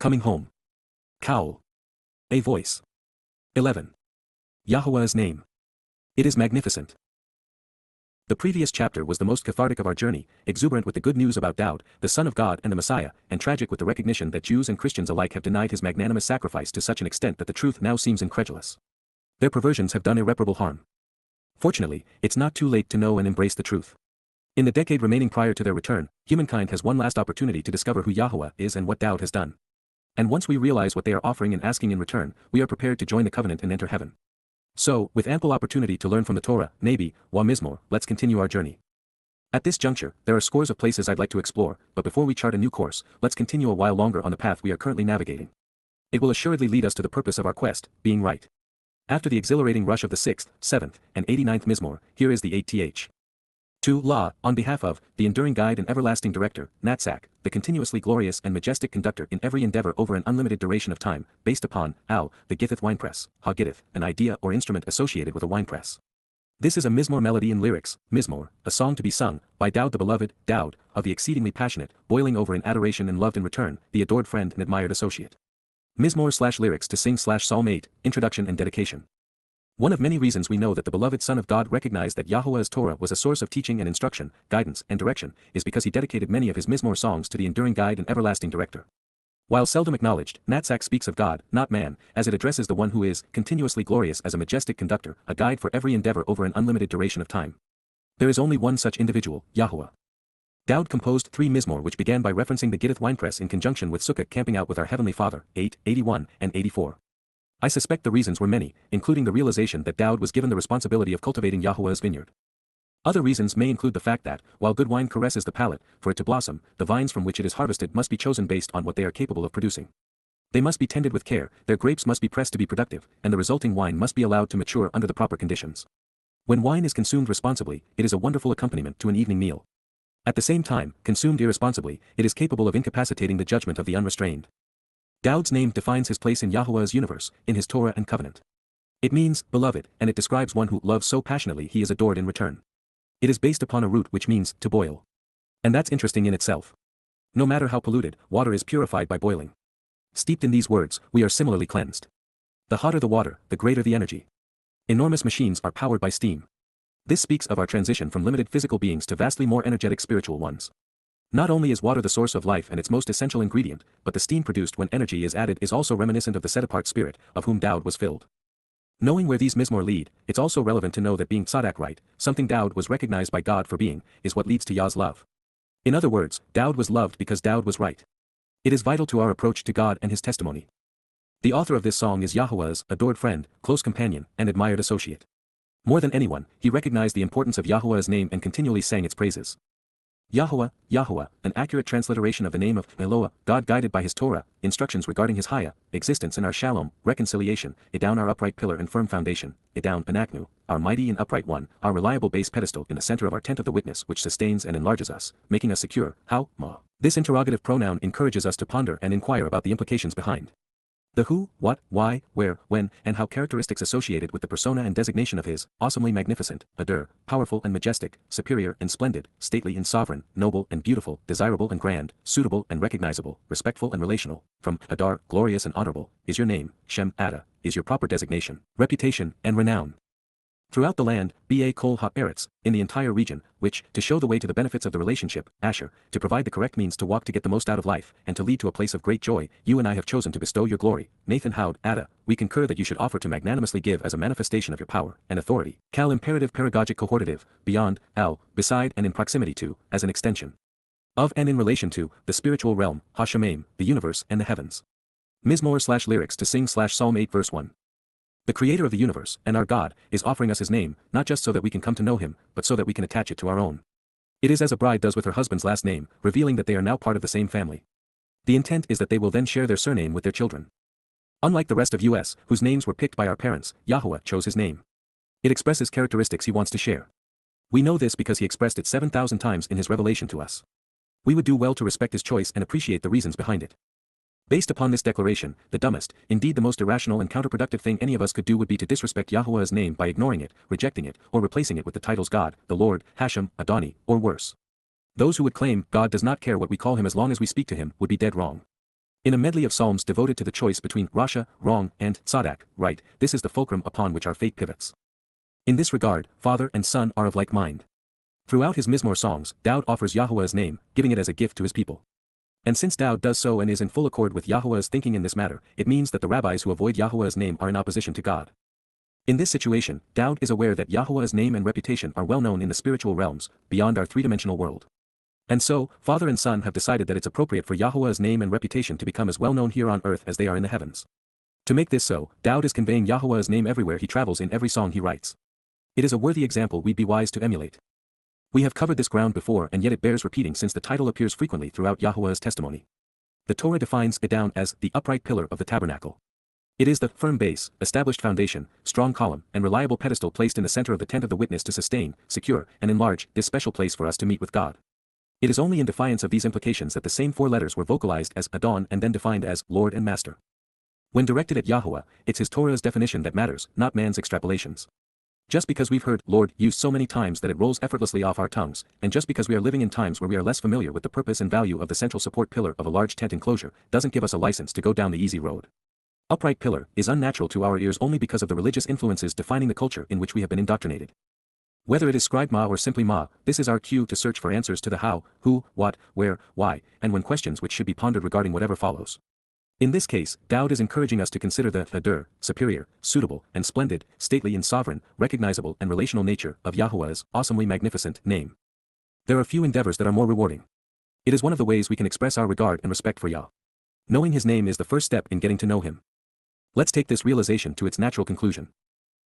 Coming home. Qowl. AVoice. 11. Yahowah's name. It is magnificent. The previous chapter was the most cathartic of our journey, exuberant with the good news about Daud, the Son of God and the Messiah, and tragic with the recognition that Jews and Christians alike have denied his magnanimous sacrifice to such an extent that the truth now seems incredulous. Their perversions have done irreparable harm. Fortunately, it's not too late to know and embrace the truth. In the decade remaining prior to their return, humankind has one last opportunity to discover who Yahowah is and what Daud has done. And once we realize what they are offering and asking in return, we are prepared to join the covenant and enter heaven. So, with ample opportunity to learn from the Torah, YYV1C11, let's continue our journey. At this juncture, there are scores of places I'd like to explore, but before we chart a new course, let's continue a while longer on the path we are currently navigating. It will assuredly lead us to the purpose of our quest, being right. After the exhilarating rush of the 6th, 7th, and 89th Mizmor, here is the 8th. To La, on behalf of, the enduring guide and everlasting director, Natsak, the continuously glorious and majestic conductor in every endeavor over an unlimited duration of time, based upon, Al, the Githith winepress, Ha-Githith, an idea or instrument associated with a winepress. This is a Mizmor melody in lyrics, Mizmor, a song to be sung, by Daud the beloved, Daud, of the exceedingly passionate, boiling over in adoration and loved in return, the adored friend and admired associate. Mizmor/lyrics to sing/Psalm 8, introduction and dedication. One of many reasons we know that the beloved Son of God recognized that Yahowah's Torah was a source of teaching and instruction, guidance and direction, is because he dedicated many of his Mizmor songs to the enduring guide and everlasting director. While seldom acknowledged, Natsak speaks of God, not man, as it addresses the one who is continuously glorious as a majestic conductor, a guide for every endeavor over an unlimited duration of time. There is only one such individual, Yahowah. Daud composed 3 Mizmor which began by referencing the Githith winepress in conjunction with Sukkah camping out with our Heavenly Father, 8, 81, and 84. I suspect the reasons were many, including the realization that Daud was given the responsibility of cultivating Yahowah's vineyard. Other reasons may include the fact that, while good wine caresses the palate, for it to blossom, the vines from which it is harvested must be chosen based on what they are capable of producing. They must be tended with care, their grapes must be pressed to be productive, and the resulting wine must be allowed to mature under the proper conditions. When wine is consumed responsibly, it is a wonderful accompaniment to an evening meal. At the same time, consumed irresponsibly, it is capable of incapacitating the judgment of the unrestrained. Daud's name defines his place in Yahowah's universe, in his Torah and covenant. It means, beloved, and it describes one who loves so passionately he is adored in return. It is based upon a root which means, to boil. And that's interesting in itself. No matter how polluted, water is purified by boiling. Steeped in these words, we are similarly cleansed. The hotter the water, the greater the energy. Enormous machines are powered by steam. This speaks of our transition from limited physical beings to vastly more energetic spiritual ones. Not only is water the source of life and its most essential ingredient, but the steam produced when energy is added is also reminiscent of the set-apart spirit, of whom Daud was filled. Knowing where these Mizmor lead, it's also relevant to know that being Tzadak right, something Daud was recognized by God for being, is what leads to Yah's love. In other words, Daud was loved because Daud was right. It is vital to our approach to God and his testimony. The author of this song is Yahowah's adored friend, close companion, and admired associate. More than anyone, he recognized the importance of Yahowah's name and continually sang its praises. Yahowah, Yahowah, an accurate transliteration of the name of Eloah, God guided by his Torah, instructions regarding his Haya, existence in our Shalom, reconciliation, Idown our upright pillar and firm foundation, Idown Panaknu, our mighty and upright one, our reliable base pedestal in the center of our tent of the witness which sustains and enlarges us, making us secure, how, ma. This interrogative pronoun encourages us to ponder and inquire about the implications behind the who, what, why, where, when, and how characteristics associated with the persona and designation of his, awesomely magnificent, adur, powerful and majestic, superior and splendid, stately and sovereign, noble and beautiful, desirable and grand, suitable and recognizable, respectful and relational, from Adar, glorious and honorable, is your name, Shem Ada, is your proper designation, reputation, and renown. Throughout the land, Qowl ha-Eretz, in the entire region, which, to show the way to the benefits of the relationship, Asher, to provide the correct means to walk to get the most out of life, and to lead to a place of great joy, you and I have chosen to bestow your glory, Nathan Haud, Ada, we concur that you should offer to magnanimously give as a manifestation of your power, and authority, Cal imperative pedagogic cohortative, beyond, Al, beside and in proximity to, as an extension of and in relation to, the spiritual realm, Ha-Shemaim, the universe and the heavens. Mizmor/lyrics to sing/Psalm 8 verse 1. The Creator of the universe, and our God, is offering us his name, not just so that we can come to know him, but so that we can attach it to our own. It is as a bride does with her husband's last name, revealing that they are now part of the same family. The intent is that they will then share their surname with their children. Unlike the rest of us, whose names were picked by our parents, Yahowah chose his name. It expresses characteristics he wants to share. We know this because he expressed it 7,000 times in his revelation to us. We would do well to respect his choice and appreciate the reasons behind it. Based upon this declaration, the dumbest, indeed the most irrational and counterproductive thing any of us could do would be to disrespect Yahowah's name by ignoring it, rejecting it, or replacing it with the titles God, the Lord, Hashem, Adoni, or worse. Those who would claim God does not care what we call him as long as we speak to him would be dead wrong. In a medley of psalms devoted to the choice between Rasha, wrong, and Tzadak, right, this is the fulcrum upon which our faith pivots. In this regard, father and son are of like mind. Throughout his Mizmor songs, Daud offers Yahowah's name, giving it as a gift to his people. And since Daud does so and is in full accord with Yahowah's thinking in this matter, it means that the rabbis who avoid Yahowah's name are in opposition to God. In this situation, Daud is aware that Yahowah's name and reputation are well known in the spiritual realms, beyond our three-dimensional world. And so, father and son have decided that it's appropriate for Yahowah's name and reputation to become as well known here on earth as they are in the heavens. To make this so, Daud is conveying Yahowah's name everywhere he travels in every song he writes. It is a worthy example we'd be wise to emulate. We have covered this ground before and yet it bears repeating since the title appears frequently throughout Yahowah's testimony. The Torah defines Edom as the upright pillar of the tabernacle. It is the firm base, established foundation, strong column, and reliable pedestal placed in the center of the tent of the witness to sustain, secure, and enlarge this special place for us to meet with God. It is only in defiance of these implications that the same four letters were vocalized as Adon and then defined as Lord and Master. When directed at Yahowah, it's his Torah's definition that matters, not man's extrapolations. Just because we've heard Lord used so many times that it rolls effortlessly off our tongues, and just because we are living in times where we are less familiar with the purpose and value of the central support pillar of a large tent enclosure, doesn't give us a license to go down the easy road. Upright pillar is unnatural to our ears only because of the religious influences defining the culture in which we have been indoctrinated. Whether it is scribed ma or simply ma, this is our cue to search for answers to the how, who, what, where, why, and when questions which should be pondered regarding whatever follows. In this case, Daud is encouraging us to consider the hadur, superior, suitable, and splendid, stately and sovereign, recognizable and relational nature of Yahowah's awesomely magnificent name. There are few endeavors that are more rewarding. It is one of the ways we can express our regard and respect for Yah. Knowing his name is the first step in getting to know him. Let's take this realization to its natural conclusion.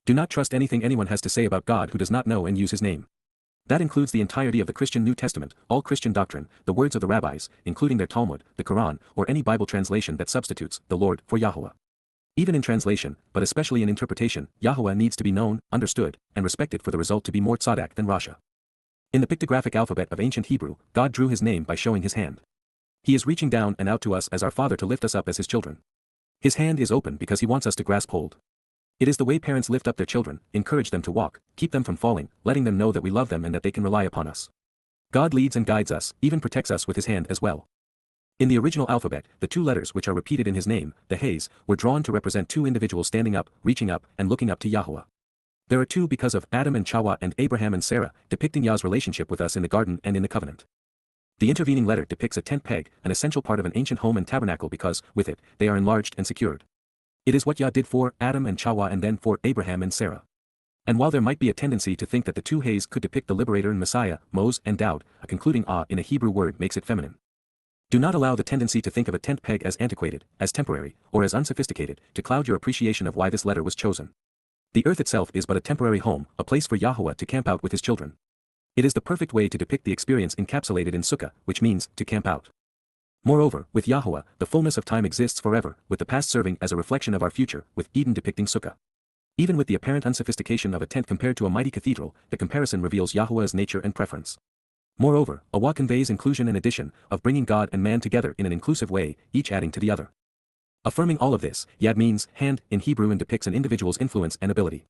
Do not trust anything anyone has to say about God who does not know and use his name. That includes the entirety of the Christian New Testament, all Christian doctrine, the words of the rabbis, including their Talmud, the Quran, or any Bible translation that substitutes the Lord for Yahowah. Even in translation, but especially in interpretation, Yahowah needs to be known, understood, and respected for the result to be more tzadak than Rasha. In the pictographic alphabet of ancient Hebrew, God drew his name by showing his hand. He is reaching down and out to us as our Father to lift us up as his children. His hand is open because he wants us to grasp hold. It is the way parents lift up their children, encourage them to walk, keep them from falling, letting them know that we love them and that they can rely upon us. God leads and guides us, even protects us with his hand as well. In the original alphabet, the two letters which are repeated in his name, the Hays, were drawn to represent two individuals standing up, reaching up, and looking up to Yahowah. There are two because of Adam and Chawah and Abraham and Sarah, depicting Yah's relationship with us in the garden and in the covenant. The intervening letter depicts a tent peg, an essential part of an ancient home and tabernacle because, with it, they are enlarged and secured. It is what Yah did for Adam and Chawah and then for Abraham and Sarah. And while there might be a tendency to think that the two Hays could depict the liberator and Messiah, Moses and Daud, a concluding in a Hebrew word makes it feminine. Do not allow the tendency to think of a tent peg as antiquated, as temporary, or as unsophisticated, to cloud your appreciation of why this letter was chosen. The earth itself is but a temporary home, a place for Yahowah to camp out with his children. It is the perfect way to depict the experience encapsulated in sukkah, which means to camp out. Moreover, with Yahowah, the fullness of time exists forever, with the past serving as a reflection of our future, with Eden depicting sukkah. Even with the apparent unsophistication of a tent compared to a mighty cathedral, the comparison reveals Yahowah's nature and preference. Moreover, Awah conveys inclusion and addition, of bringing God and man together in an inclusive way, each adding to the other. Affirming all of this, Yad means hand in Hebrew and depicts an individual's influence and ability.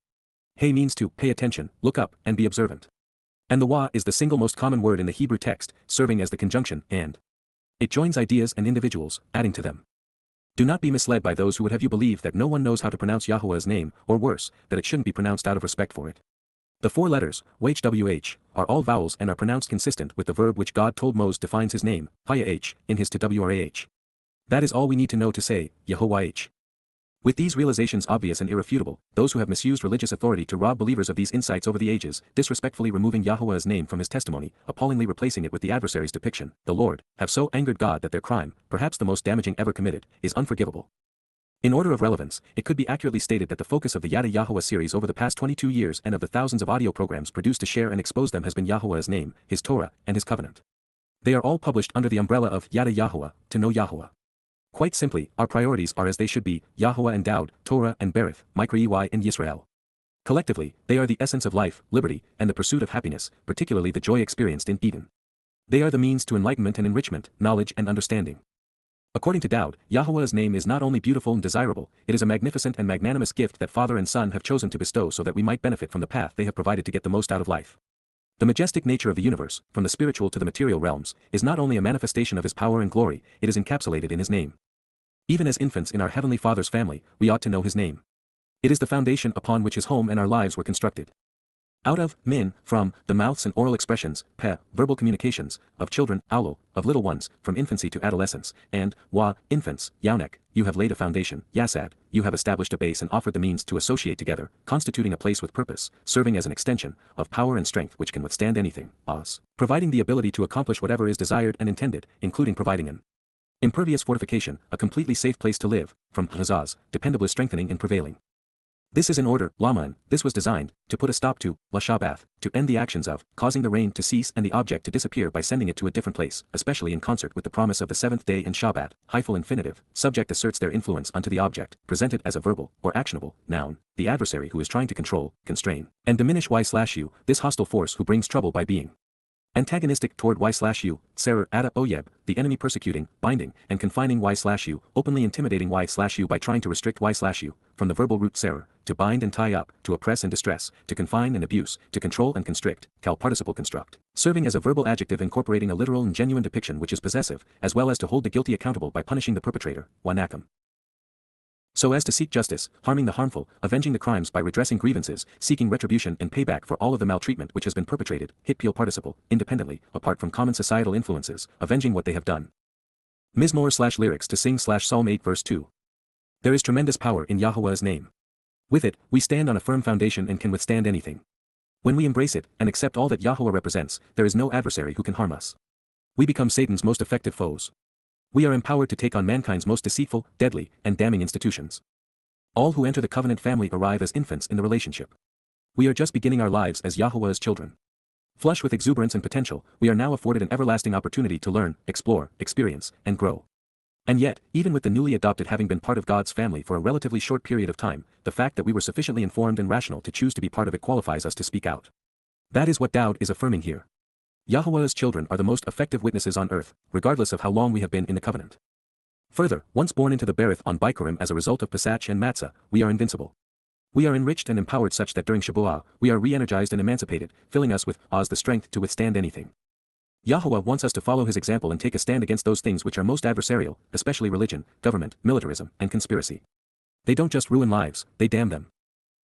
Hey means to pay attention, look up, and be observant. And the Wah is the single most common word in the Hebrew text, serving as the conjunction and. It joins ideas and individuals, adding to them. Do not be misled by those who would have you believe that no one knows how to pronounce Yahowah's name, or worse, that it shouldn't be pronounced out of respect for it. The four letters, YHWH, are all vowels and are pronounced consistent with the verb which God told Moses defines his name, Hayah, in his Twrah. That is all we need to know to say, Yahowah. With these realizations obvious and irrefutable, those who have misused religious authority to rob believers of these insights over the ages, disrespectfully removing Yahowah's name from his testimony, appallingly replacing it with the adversary's depiction, the Lord, have so angered God that their crime, perhaps the most damaging ever committed, is unforgivable. In order of relevance, it could be accurately stated that the focus of the Yada Yahowah series over the past 22 years and of the thousands of audio programs produced to share and expose them has been Yahowah's name, his Torah, and his covenant. They are all published under the umbrella of Yada Yahowah, to know Yahowah. Quite simply, our priorities are as they should be, Yahowah and Daud, Torah and Berith, Micro-EY and Yisrael. Collectively, they are the essence of life, liberty, and the pursuit of happiness, particularly the joy experienced in Eden. They are the means to enlightenment and enrichment, knowledge and understanding. According to Daud, Yahowah's name is not only beautiful and desirable, it is a magnificent and magnanimous gift that Father and Son have chosen to bestow so that we might benefit from the path they have provided to get the most out of life. The majestic nature of the universe, from the spiritual to the material realms, is not only a manifestation of his power and glory, it is encapsulated in his name. Even as infants in our Heavenly Father's family, we ought to know his name. It is the foundation upon which his home and our lives were constructed. Out of, from, the mouths and oral expressions, verbal communications, of children, aulo, of little ones, from infancy to adolescence, and, infants, yaunek, you have laid a foundation, yasad, you have established a base and offered the means to associate together, constituting a place with purpose, serving as an extension, of power and strength which can withstand anything, providing the ability to accomplish whatever is desired and intended, including providing an impervious fortification, a completely safe place to live, from hazaz, dependably strengthening and prevailing. This is in order, Laman, this was designed, to put a stop to, la Shabat, to end the actions of, causing the rain to cease and the object to disappear by sending it to a different place, especially in concert with the promise of the seventh day in Shabat, hyphal infinitive, subject asserts their influence unto the object, presented as a verbal, or actionable, noun, the adversary who is trying to control, constrain, and diminish y/u, this hostile force who brings trouble by being antagonistic toward y/u, serer ada oyeb, the enemy persecuting, binding, and confining y/u, openly intimidating y/u by trying to restrict y/u, from the verbal root serer, to bind and tie up, to oppress and distress, to confine and abuse, to control and constrict, cal participle construct, serving as a verbal adjective incorporating a literal and genuine depiction which is possessive, as well as to hold the guilty accountable by punishing the perpetrator, wanakam. So as to seek justice, harming the harmful, avenging the crimes by redressing grievances, seeking retribution and payback for all of the maltreatment which has been perpetrated, hitpiel participle, independently, apart from common societal influences, avenging what they have done. Mizmor/lyrics to sing Psalm 8 verse 2. There is tremendous power in Yahowah's name. With it, we stand on a firm foundation and can withstand anything. When we embrace it, and accept all that Yahowah represents, there is no adversary who can harm us. We become Satan's most effective foes. We are empowered to take on mankind's most deceitful, deadly, and damning institutions. All who enter the covenant family arrive as infants in the relationship. We are just beginning our lives as Yahowah's children. Flush with exuberance and potential, we are now afforded an everlasting opportunity to learn, explore, experience, and grow. And yet, even with the newly adopted having been part of God's family for a relatively short period of time, the fact that we were sufficiently informed and rational to choose to be part of it qualifies us to speak out. That is what Dowd is affirming here. Yahowah's children are the most effective witnesses on earth, regardless of how long we have been in the covenant. Further, once born into the Berith on Bikurim as a result of Pesach and Matzah, we are invincible. We are enriched and empowered such that during Shabuah, we are re-energized and emancipated, filling us with the strength to withstand anything. Yahowah wants us to follow his example and take a stand against those things which are most adversarial, especially religion, government, militarism, and conspiracy. They don't just ruin lives, they damn them.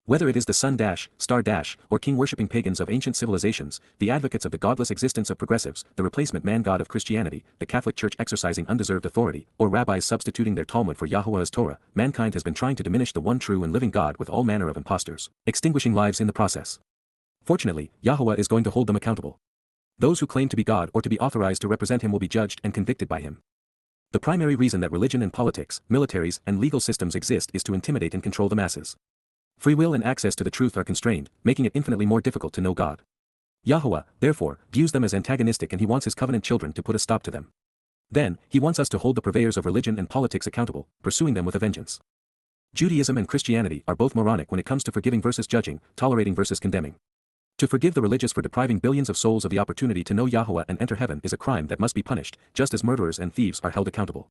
Whether it is the sun dash, star dash, or king-worshipping pagans of ancient civilizations, the advocates of the godless existence of progressives, the replacement man-god of Christianity, the Catholic Church exercising undeserved authority, or rabbis substituting their Talmud for Yahowah's Torah, mankind has been trying to diminish the one true and living God with all manner of impostors, extinguishing lives in the process. Fortunately, Yahowah is going to hold them accountable. Those who claim to be God or to be authorized to represent him will be judged and convicted by him. The primary reason that religion and politics, militaries, and legal systems exist is to intimidate and control the masses. Free will and access to the truth are constrained, making it infinitely more difficult to know God. Yahowah, therefore, views them as antagonistic and he wants his covenant children to put a stop to them. Then, he wants us to hold the purveyors of religion and politics accountable, pursuing them with a vengeance. Judaism and Christianity are both moronic when it comes to forgiving versus judging, tolerating versus condemning. To forgive the religious for depriving billions of souls of the opportunity to know Yahowah and enter heaven is a crime that must be punished, just as murderers and thieves are held accountable.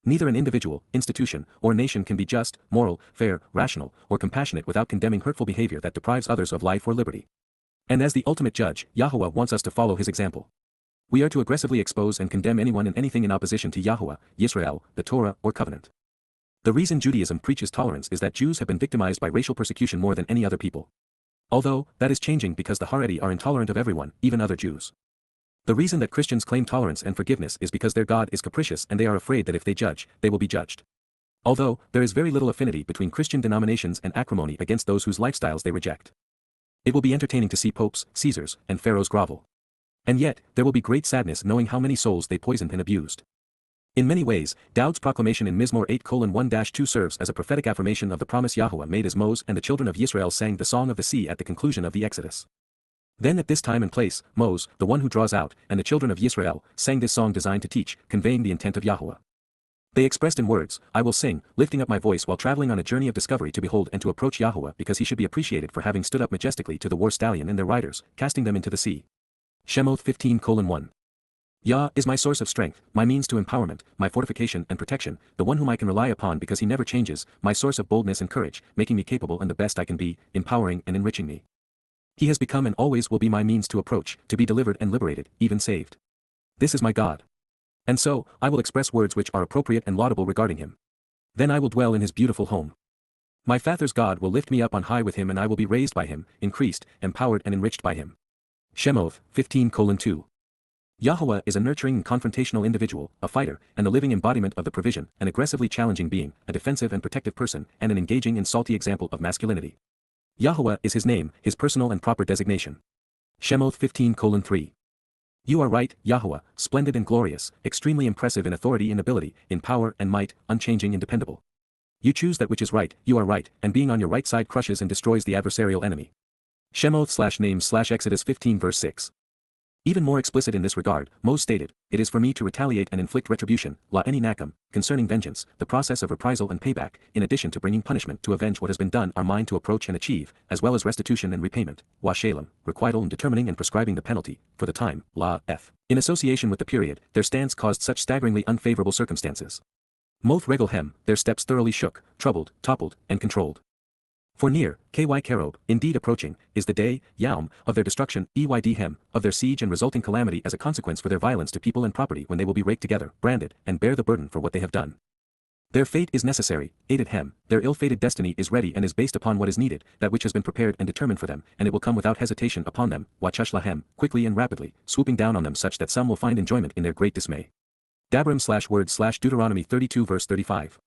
Neither an individual, institution, or nation can be just, moral, fair, rational, or compassionate without condemning hurtful behavior that deprives others of life or liberty. And as the ultimate judge, Yahowah wants us to follow his example. We are to aggressively expose and condemn anyone and anything in opposition to Yahowah, Yisrael, the Torah, or covenant. The reason Judaism preaches tolerance is that Jews have been victimized by racial persecution more than any other people. Although, that is changing because the Haredi are intolerant of everyone, even other Jews. The reason that Christians claim tolerance and forgiveness is because their God is capricious and they are afraid that if they judge, they will be judged. Although, there is very little affinity between Christian denominations and acrimony against those whose lifestyles they reject. It will be entertaining to see popes, Caesars, and pharaohs grovel. And yet, there will be great sadness knowing how many souls they poisoned and abused. In many ways, Dowd's proclamation in Mizmor 8:1-2 serves as a prophetic affirmation of the promise Yahowah made as Moses and the children of Yisrael sang the Song of the Sea at the conclusion of the Exodus. Then at this time and place, Moses, the one who draws out, and the children of Yisrael, sang this song designed to teach, conveying the intent of Yahowah. They expressed in words, I will sing, lifting up my voice while traveling on a journey of discovery to behold and to approach Yahowah because he should be appreciated for having stood up majestically to the war stallion and their riders, casting them into the sea. Shemoth 15:1. Yah is my source of strength, my means to empowerment, my fortification and protection, the one whom I can rely upon because he never changes, my source of boldness and courage, making me capable and the best I can be, empowering and enriching me. He has become and always will be my means to approach, to be delivered and liberated, even saved. This is my God. And so, I will express words which are appropriate and laudable regarding him. Then I will dwell in his beautiful home. My father's God will lift me up on high with him, and I will be raised by him, increased, empowered and enriched by him. Shemoth 15:2. Yahowah is a nurturing and confrontational individual, a fighter, and the living embodiment of the provision, an aggressively challenging being, a defensive and protective person, and an engaging and salty example of masculinity. Yahowah is his name, his personal and proper designation. Shemoth 15:3. You are right, Yahowah, splendid and glorious, extremely impressive in authority and ability, in power and might, unchanging and dependable. You choose that which is right, you are right, and being on your right side crushes and destroys the adversarial enemy. Shemoth/names/Exodus 15:6. Even more explicit in this regard, Moses stated, "It is for me to retaliate and inflict retribution, la eni nakam, concerning vengeance, the process of reprisal and payback, in addition to bringing punishment to avenge what has been done are mine to approach and achieve, as well as restitution and repayment, wa shalem, requital and determining and prescribing the penalty, for the time, la f." In association with the period, their stance caused such staggeringly unfavorable circumstances. Moth regel hem, their steps thoroughly shook, troubled, toppled, and controlled. For near, ky karob, indeed approaching, is the day, yaum, of their destruction, eyd hem, of their siege and resulting calamity as a consequence for their violence to people and property, when they will be raked together, branded, and bear the burden for what they have done. Their fate is necessary, aided hem, their ill-fated destiny is ready and is based upon what is needed, that which has been prepared and determined for them, and it will come without hesitation upon them, wachush lahem, quickly and rapidly, swooping down on them such that some will find enjoyment in their great dismay. Dabram/word/Deuteronomy 32:35.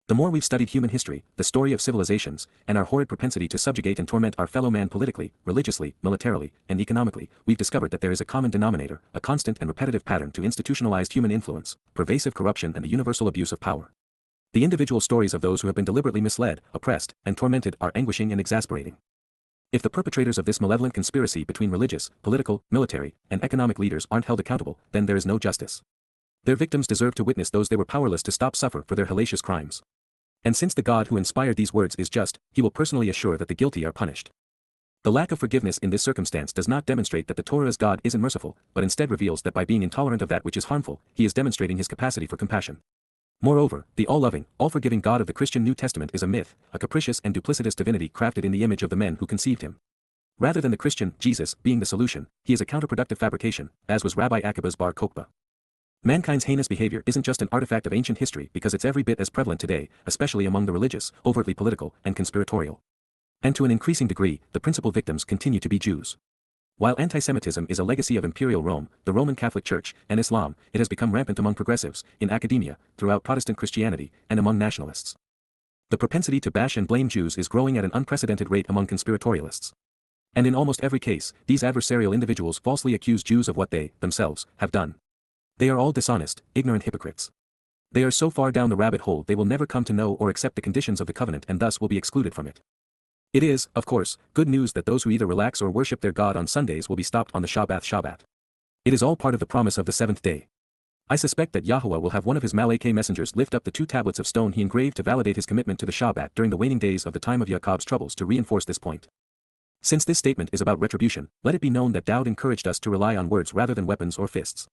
The more we've studied human history, the story of civilizations, and our horrid propensity to subjugate and torment our fellow man politically, religiously, militarily, and economically, we've discovered that there is a common denominator, a constant and repetitive pattern to institutionalized human influence, pervasive corruption and the universal abuse of power. The individual stories of those who have been deliberately misled, oppressed, and tormented are anguishing and exasperating. If the perpetrators of this malevolent conspiracy between religious, political, military, and economic leaders aren't held accountable, then there is no justice. Their victims deserve to witness those they were powerless to stop suffer for their hellacious crimes. And since the God who inspired these words is just, he will personally assure that the guilty are punished. The lack of forgiveness in this circumstance does not demonstrate that the Torah's God isn't merciful, but instead reveals that by being intolerant of that which is harmful, he is demonstrating his capacity for compassion. Moreover, the all-loving, all-forgiving God of the Christian New Testament is a myth, a capricious and duplicitous divinity crafted in the image of the men who conceived him. Rather than the Christian, Jesus, being the solution, he is a counterproductive fabrication, as was Rabbi Akiba's Bar Kokhba. Mankind's heinous behavior isn't just an artifact of ancient history because it's every bit as prevalent today, especially among the religious, overtly political, and conspiratorial. And to an increasing degree, the principal victims continue to be Jews. While antisemitism is a legacy of Imperial Rome, the Roman Catholic Church, and Islam, it has become rampant among progressives, in academia, throughout Protestant Christianity, and among nationalists. The propensity to bash and blame Jews is growing at an unprecedented rate among conspiratorialists. And in almost every case, these adversarial individuals falsely accuse Jews of what they, themselves, have done. They are all dishonest, ignorant hypocrites. They are so far down the rabbit hole they will never come to know or accept the conditions of the covenant and thus will be excluded from it. It is, of course, good news that those who either relax or worship their God on Sundays will be stopped on the Shabat. It is all part of the promise of the seventh day. I suspect that Yahowah will have one of his Malachi messengers lift up the 2 tablets of stone he engraved to validate his commitment to the Shabat during the waning days of the time of Jacob's troubles to reinforce this point. Since this statement is about retribution, let it be known that Dowd encouraged us to rely on words rather than weapons or fists.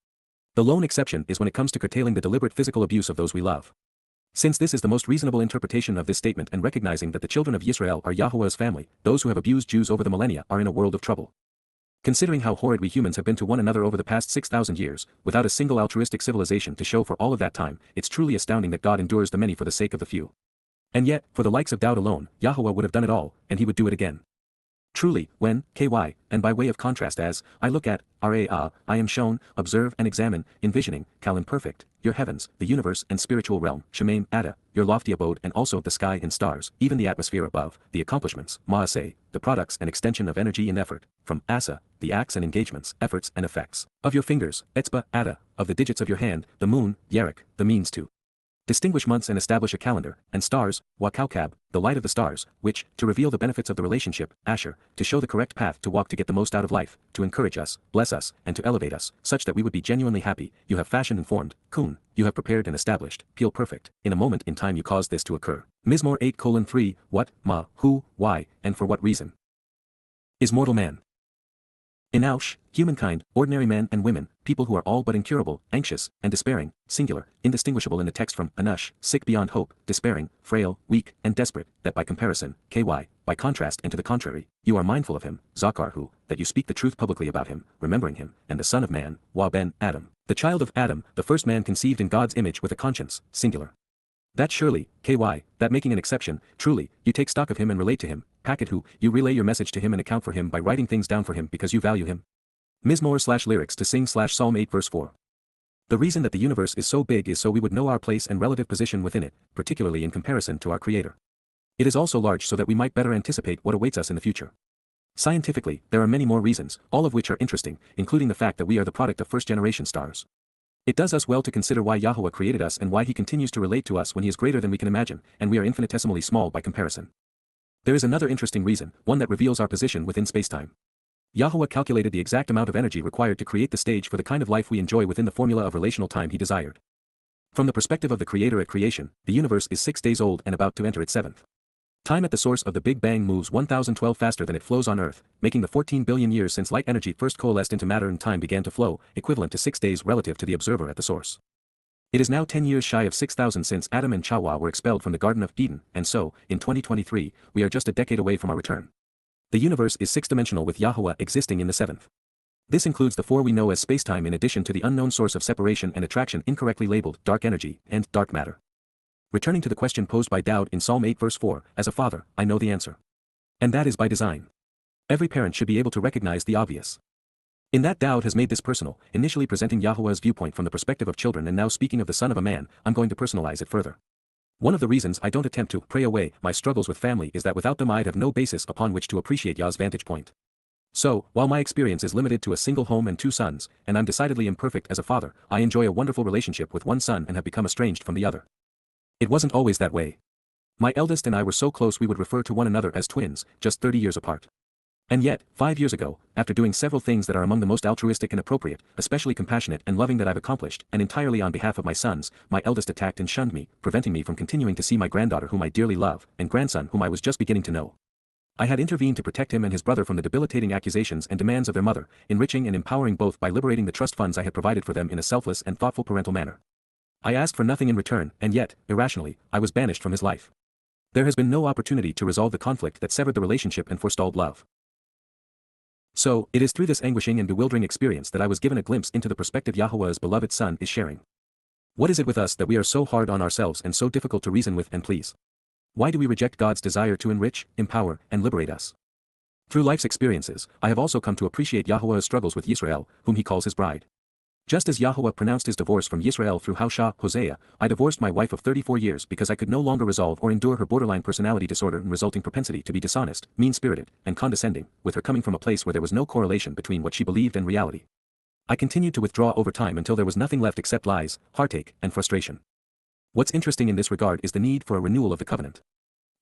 The lone exception is when it comes to curtailing the deliberate physical abuse of those we love. Since this is the most reasonable interpretation of this statement and recognizing that the children of Israel are Yahowah's family, those who have abused Jews over the millennia are in a world of trouble. Considering how horrid we humans have been to one another over the past 6,000 years, without a single altruistic civilization to show for all of that time, it's truly astounding that God endures the many for the sake of the few. And yet, for the likes of Dowd alone, Yahowah would have done it all, and he would do it again. Truly, when, ky, and by way of contrast as, I look at, I am shown, observe and examine, envisioning, kal imperfect, your heavens, the universe and spiritual realm, shemaim, ada, your lofty abode and also the sky and stars, even the atmosphere above, the accomplishments, maaseh, the products and extension of energy and effort, from asa, the acts and engagements, efforts and effects, of your fingers, etzba, ada, of the digits of your hand, the moon, yerek, the means to distinguish months and establish a calendar, and stars, wakaukab, the light of the stars, which, to reveal the benefits of the relationship, asher, to show the correct path to walk to get the most out of life, to encourage us, bless us, and to elevate us, such that we would be genuinely happy, you have fashioned and formed, kun, you have prepared and established, peel perfect, in a moment in time you caused this to occur. Mizmor 8:3, what, ma, who, why, and for what reason is mortal man? Inaush, humankind, ordinary men and women, people who are all but incurable, anxious, and despairing, singular, indistinguishable in the text from anush, sick beyond hope, despairing, frail, weak, and desperate, that by comparison, ky, by contrast and to the contrary, you are mindful of him, zakarhu, that you speak the truth publicly about him, remembering him, and the son of man, wa ben Adam, the child of Adam, the first man conceived in God's image with a conscience, singular. That surely, KY, that making an exception, truly, you take stock of him and relate to him, packet who, you relay your message to him and account for him by writing things down for him because you value him. Mizmor/lyrics to sing Psalm 8 verse 4. The reason that the universe is so big is so we would know our place and relative position within it, particularly in comparison to our Creator. It is also large so that we might better anticipate what awaits us in the future. Scientifically, there are many more reasons, all of which are interesting, including the fact that we are the product of first-generation stars. It does us well to consider why Yahowah created us and why he continues to relate to us when he is greater than we can imagine, and we are infinitesimally small by comparison. There is another interesting reason, one that reveals our position within spacetime. Yahowah calculated the exact amount of energy required to create the stage for the kind of life we enjoy within the formula of relational time he desired. From the perspective of the Creator at creation, the universe is 6 days old and about to enter its 7th. Time at the source of the Big Bang moves 1012 faster than it flows on Earth, making the 14 billion years since light energy first coalesced into matter and time began to flow, equivalent to 6 days relative to the observer at the source. It is now 10 years shy of 6,000 since Adam and Chawah were expelled from the Garden of Eden, and so, in 2023, we are just a decade away from our return. The universe is 6-dimensional with Yahowah existing in the 7th. This includes the 4 we know as spacetime in addition to the unknown source of separation and attraction incorrectly labeled dark energy and dark matter. Returning to the question posed by Dowd in Psalm 8 verse 4, as a father, I know the answer. And that is by design. Every parent should be able to recognize the obvious. In that Dowd has made this personal, initially presenting Yahowah's viewpoint from the perspective of children and now speaking of the son of a man, I'm going to personalize it further. One of the reasons I don't attempt to pray away my struggles with family is that without them I'd have no basis upon which to appreciate Yah's vantage point. So, while my experience is limited to a single home and 2 sons, and I'm decidedly imperfect as a father, I enjoy a wonderful relationship with one son and have become estranged from the other. It wasn't always that way. My eldest and I were so close we would refer to one another as twins, just 30 years apart. And yet, 5 years ago, after doing several things that are among the most altruistic and appropriate, especially compassionate and loving that I've accomplished, and entirely on behalf of my sons, my eldest attacked and shunned me, preventing me from continuing to see my granddaughter whom I dearly love, and grandson whom I was just beginning to know. I had intervened to protect him and his brother from the debilitating accusations and demands of their mother, enriching and empowering both by liberating the trust funds I had provided for them in a selfless and thoughtful parental manner. I asked for nothing in return, and yet, irrationally, I was banished from his life. There has been no opportunity to resolve the conflict that severed the relationship and forestalled love. So, it is through this anguishing and bewildering experience that I was given a glimpse into the perspective Yahowah's beloved Son is sharing. What is it with us that we are so hard on ourselves and so difficult to reason with and please? Why do we reject God's desire to enrich, empower, and liberate us? Through life's experiences, I have also come to appreciate Yahowah's struggles with Yisrael, whom he calls his bride. Just as Yahowah pronounced his divorce from Yisrael through Hosea, I divorced my wife of 34 years because I could no longer resolve or endure her borderline personality disorder and resulting propensity to be dishonest, mean-spirited, and condescending, with her coming from a place where there was no correlation between what she believed and reality. I continued to withdraw over time until there was nothing left except lies, heartache, and frustration. What's interesting in this regard is the need for a renewal of the covenant.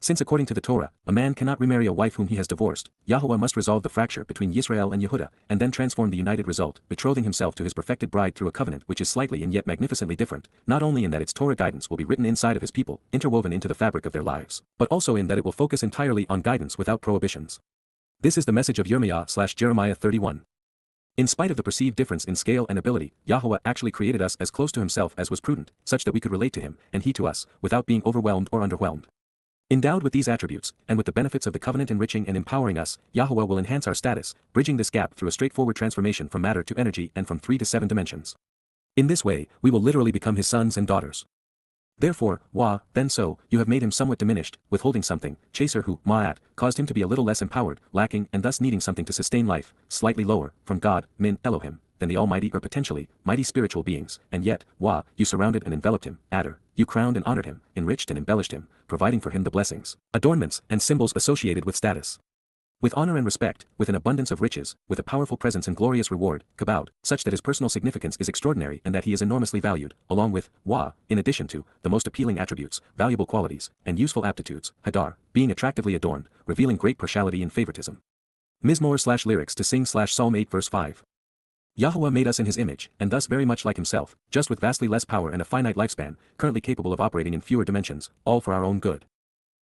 Since according to the Torah, a man cannot remarry a wife whom he has divorced, Yahowah must resolve the fracture between Yisrael and Yehudah, and then transform the united result, betrothing himself to his perfected bride through a covenant which is slightly and yet magnificently different, not only in that its Torah guidance will be written inside of his people, interwoven into the fabric of their lives, but also in that it will focus entirely on guidance without prohibitions. This is the message of Jeremiah 31. In spite of the perceived difference in scale and ability, Yahowah actually created us as close to himself as was prudent, such that we could relate to him, and he to us, without being overwhelmed or underwhelmed. Endowed with these attributes, and with the benefits of the covenant enriching and empowering us, Yahowah will enhance our status, bridging this gap through a straightforward transformation from matter to energy and from 3 to 7 dimensions. In this way, we will literally become his sons and daughters. Therefore, then so, you have made him somewhat diminished, withholding something, chaser who, ma'at, caused him to be a little less empowered, lacking and thus needing something to sustain life, slightly lower, from God, min, Elohim, than the almighty or potentially, mighty spiritual beings, and yet, you surrounded and enveloped him, adder, you crowned and honored him, enriched and embellished him, providing for him the blessings, adornments, and symbols associated with status. With honor and respect, with an abundance of riches, with a powerful presence and glorious reward, kabod, such that his personal significance is extraordinary and that he is enormously valued, along with, in addition to, the most appealing attributes, valuable qualities, and useful aptitudes, hadar, being attractively adorned, revealing great partiality and favoritism. Mizmor/lyrics to sing Psalm 8 verse 5. Yahowah made us in his image, and thus very much like himself, just with vastly less power and a finite lifespan, currently capable of operating in fewer dimensions, all for our own good.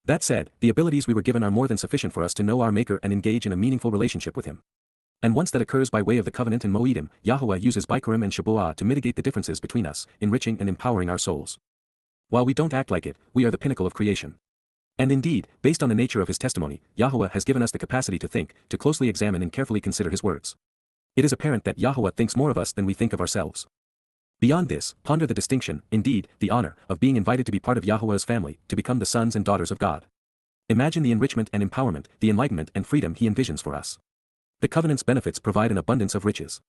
That said, the abilities we were given are more than sufficient for us to know our Maker and engage in a meaningful relationship with him. And once that occurs by way of the covenant and Moedim, Yahowah uses Bikurim and Shabuah to mitigate the differences between us, enriching and empowering our souls. While we don't act like it, we are the pinnacle of creation. And indeed, based on the nature of his testimony, Yahowah has given us the capacity to think, to closely examine and carefully consider his words. It is apparent that Yahowah thinks more of us than we think of ourselves. Beyond this, ponder the distinction, indeed, the honor, of being invited to be part of Yahowah's family, to become the sons and daughters of God. Imagine the enrichment and empowerment, the enlightenment and freedom he envisions for us. The covenant's benefits provide an abundance of riches.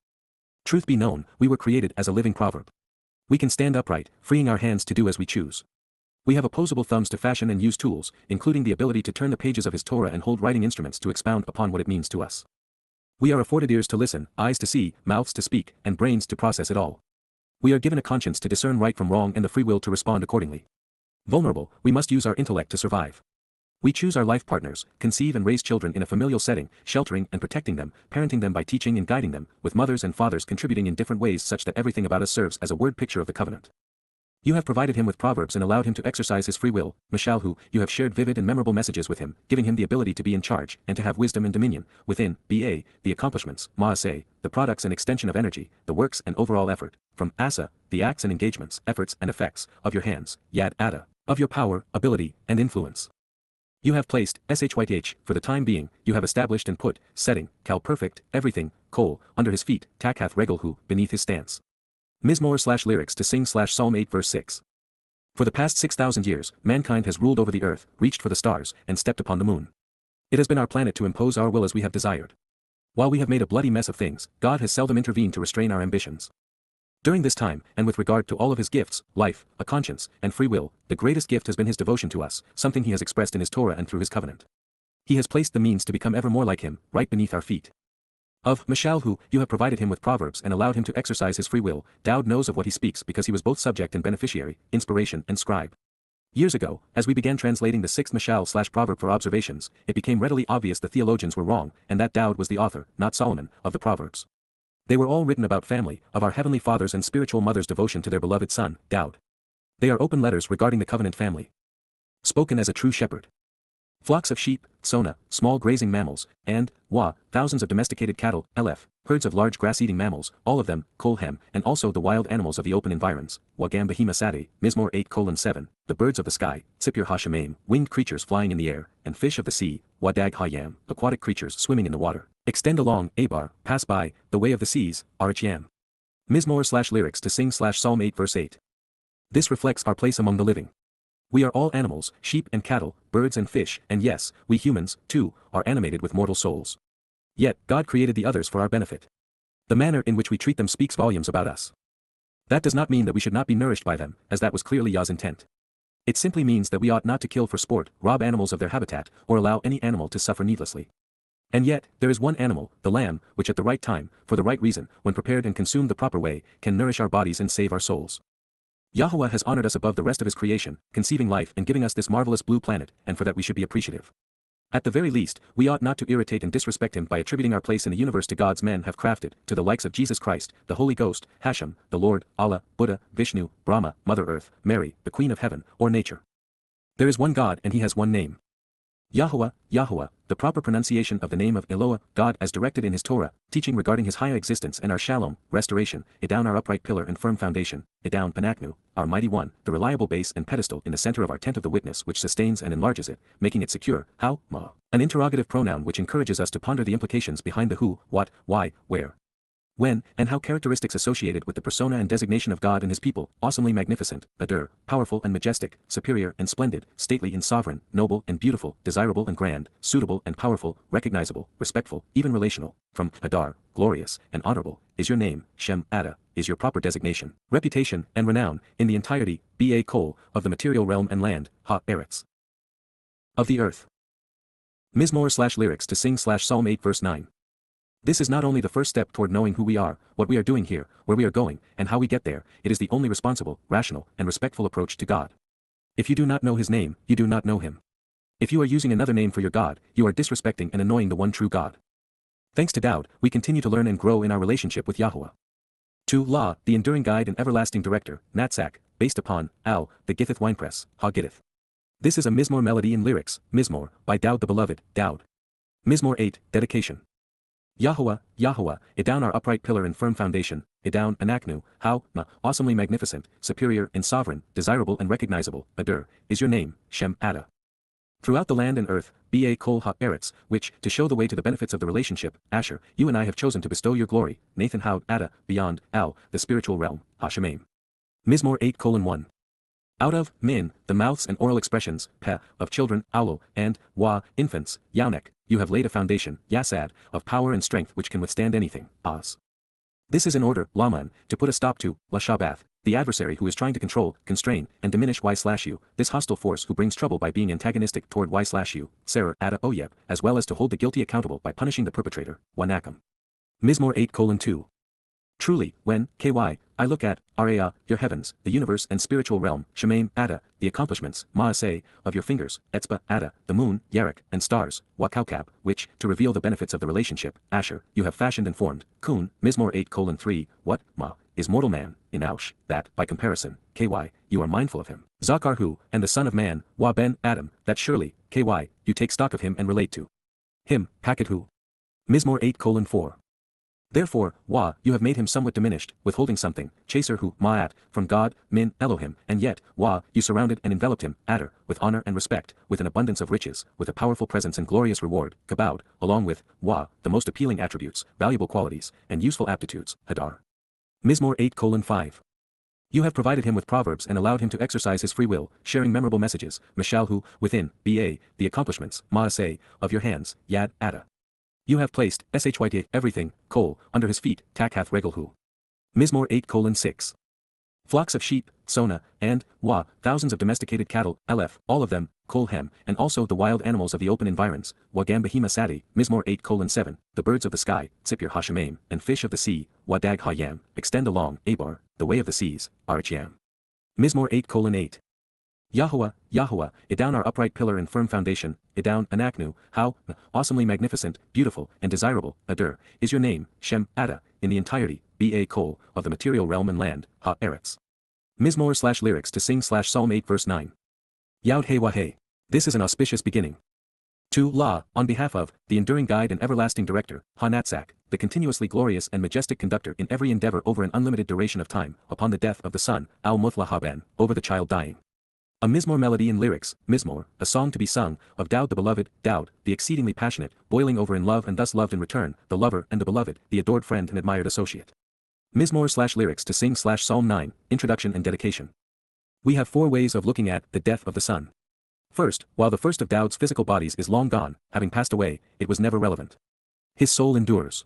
Truth be known, we were created as a living proverb. We can stand upright, freeing our hands to do as we choose. We have opposable thumbs to fashion and use tools, including the ability to turn the pages of his Torah and hold writing instruments to expound upon what it means to us. We are afforded ears to listen, eyes to see, mouths to speak, and brains to process it all. We are given a conscience to discern right from wrong and the free will to respond accordingly. Vulnerable, we must use our intellect to survive. We choose our life partners, conceive and raise children in a familial setting, sheltering and protecting them, parenting them by teaching and guiding them, with mothers and fathers contributing in different ways such that everything about us serves as a word picture of the covenant. You have provided him with proverbs and allowed him to exercise his free will, Mashalhu, you have shared vivid and memorable messages with him, giving him the ability to be in charge, and to have wisdom and dominion, within, the accomplishments, Ma'aseh, the products and extension of energy, the works and overall effort, from Asa, the acts and engagements, efforts and effects, of your hands, Yada, of your power, ability, and influence. You have placed, Shyth, for the time being, you have established and put, setting, Cal perfect, everything, Qowl, under his feet, Takhath Regelhu, beneath his stance. Mizmor/lyrics to sing /Psalm 8 verse 6. For the past 6,000 years, mankind has ruled over the earth, reached for the stars, and stepped upon the moon. It has been our planet to impose our will as we have desired. While we have made a bloody mess of things, God has seldom intervened to restrain our ambitions. During this time, and with regard to all of his gifts, life, a conscience, and free will, the greatest gift has been his devotion to us, something he has expressed in his Torah and through his covenant. He has placed the means to become ever more like him, right beneath our feet. Of Mashalhu, you have provided him with proverbs and allowed him to exercise his free will. Dowd knows of what he speaks because he was both subject and beneficiary, inspiration and scribe. Years ago, as we began translating the sixth Mashal/proverb for observations, it became readily obvious the theologians were wrong, and that Dowd was the author, not Solomon, of the proverbs. They were all written about family, of our heavenly fathers and spiritual mothers' devotion to their beloved son, Dowd. They are open letters regarding the covenant family. Spoken as a true shepherd. Flocks of sheep, Sona, small grazing mammals, and, Wa, thousands of domesticated cattle, Lf, herds of large grass-eating mammals, all of them, Kolhem, and also the wild animals of the open environs, Wagam Behima Sade, Mizmor 8:7, the birds of the sky, Tzipur Hashamim, winged creatures flying in the air, and fish of the sea, Wadag Hayam, aquatic creatures swimming in the water, extend along, Abar, pass by, the way of the seas, Arichyam. Mizmor/lyrics to sing /Psalm 8 verse 8. This reflects our place among the living. We are all animals, sheep and cattle, birds and fish, and yes, we humans, too, are animated with mortal souls. Yet, God created the others for our benefit. The manner in which we treat them speaks volumes about us. That does not mean that we should not be nourished by them, as that was clearly Yah's intent. It simply means that we ought not to kill for sport, rob animals of their habitat, or allow any animal to suffer needlessly. And yet, there is one animal, the lamb, which at the right time, for the right reason, when prepared and consumed the proper way, can nourish our bodies and save our souls. Yahowah has honored us above the rest of his creation, conceiving life and giving us this marvelous blue planet, and for that we should be appreciative. At the very least, we ought not to irritate and disrespect him by attributing our place in the universe to gods men have crafted, to the likes of Jesus Christ, the Holy Ghost, Hashem, the Lord, Allah, Buddha, Vishnu, Brahma, Mother Earth, Mary, the Queen of Heaven, or nature. There is one God and he has one name. Yahowah, Yahowah, the proper pronunciation of the name of Eloah, God as directed in his Torah, teaching regarding his higher existence and our shalom, restoration, Idown our upright pillar and firm foundation, Idown Panaknu, our mighty one, the reliable base and pedestal in the center of our tent of the witness which sustains and enlarges it, making it secure, how, ma, an interrogative pronoun which encourages us to ponder the implications behind the who, what, why, where, when, and how characteristics associated with the persona and designation of God and his people, awesomely magnificent, adur, powerful and majestic, superior and splendid, stately and sovereign, noble and beautiful, desirable and grand, suitable and powerful, recognizable, respectful, even relational, from adar, glorious, and honorable, is your name, Shem, Ada, is your proper designation, reputation, and renown, in the entirety, ba Qowl, of the material realm and land, ha eretz, of the earth. Mizmor/lyrics to sing /Psalm 8 verse 9. This is not only the first step toward knowing who we are, what we are doing here, where we are going, and how we get there, it is the only responsible, rational, and respectful approach to God. If you do not know his name, you do not know him. If you are using another name for your God, you are disrespecting and annoying the one true God. Thanks to Dowd, we continue to learn and grow in our relationship with Yahowah. To La, the enduring guide and everlasting director, Natsak, based upon, Al, the Gittith winepress, Ha Gittith. This is a Mizmor melody in lyrics, Mizmor, by Dowd the beloved, Dowd. Mizmor 8, dedication. Yahowah, Yahowah, Idown our upright pillar and firm foundation, Idown Anaknu, how, ma, awesomely magnificent, superior and sovereign, desirable and recognizable, adur, is your name, Shem, Ada. Throughout the land and earth, Qowl ha-eretz, which, to show the way to the benefits of the relationship, Asher, you and I have chosen to bestow your glory, Nathan Haud, Ada, beyond, Al, the spiritual realm, ha-shemaim. Mizmor 8:1. Out of, min, the mouths and oral expressions, peh, of children, aulo, and, wa, infants, yaunek, you have laid a foundation, yasad, of power and strength which can withstand anything, az. This is in order, laman, to put a stop to, la Shabat, the adversary who is trying to control, constrain, and diminish y/u, this hostile force who brings trouble by being antagonistic toward y/u, Sarah, Ada Oyeb, as well as to hold the guilty accountable by punishing the perpetrator, wanakam. Mizmor 8:2. Truly, when, ky, I look at, Araya, your heavens, the universe and spiritual realm, Shemaim, Ada, the accomplishments, Maaseh, of your fingers, Etzba, Ada, the moon, Yarek, and stars, Wakaukab, which, to reveal the benefits of the relationship, Asher, you have fashioned and formed, Kun, Mizmor 8:3, what, ma, is mortal man, in Aush, that, by comparison, ky, you are mindful of him, Zakarhu, and the son of man, Wa ben Adam, that surely, ky, you take stock of him and relate to him, Pakethu. Mizmor 8:4. Therefore, Wa, you have made him somewhat diminished, withholding something, chaser who, ma'at, from God, min, Elohim, and yet, Wa, you surrounded and enveloped him, Adar, with honor and respect, with an abundance of riches, with a powerful presence and glorious reward, Kabod, along with, Wa, the most appealing attributes, valuable qualities, and useful aptitudes, Hadar. Mizmor 8:5. You have provided him with proverbs and allowed him to exercise his free will, sharing memorable messages, Mishal who, within, ba, the accomplishments, Maaseh, of your hands, Yad, Ada. You have placed, shyt, everything, Qowl, under his feet, Takhath Regelhu. Mizmor 8:6. Flocks of sheep, Sona, and, Wa, thousands of domesticated cattle, Aleph, all of them, Qowl hem, and also the wild animals of the open environs, Wagam behima sadi, Mizmor 8:7, the birds of the sky, Tzipir hashemaim, and fish of the sea, Wadag hayam, extend along, Abar, the way of the seas, Arichyam. Mizmor 8:8. Yahowah, Yahowah, Idown our upright pillar and firm foundation, Idown, Anaknu, how, awesomely magnificent, beautiful, and desirable, Adur, is your name, Shem, Ada, in the entirety, Qowl, of the material realm and land, ha-eretz. Mizmor/lyrics to sing /Psalm 8 verse 9. Yada Yahowah. This is an auspicious beginning. To La, on behalf of, the enduring guide and everlasting director, Ha-Natzak, the continuously glorious and majestic conductor in every endeavor over an unlimited duration of time, upon the death of the son, Al-Muthlahaban, over the child dying. A Mizmor melody in lyrics, Mizmor, a song to be sung, of Daud the beloved, Daud, the exceedingly passionate, boiling over in love and thus loved in return, the lover and the beloved, the adored friend and admired associate. Mizmor/lyrics to sing /Psalm 9, introduction and dedication. We have 4 ways of looking at the death of the son. First, while the first of Daud's physical bodies is long gone, having passed away, it was never relevant. His soul endures.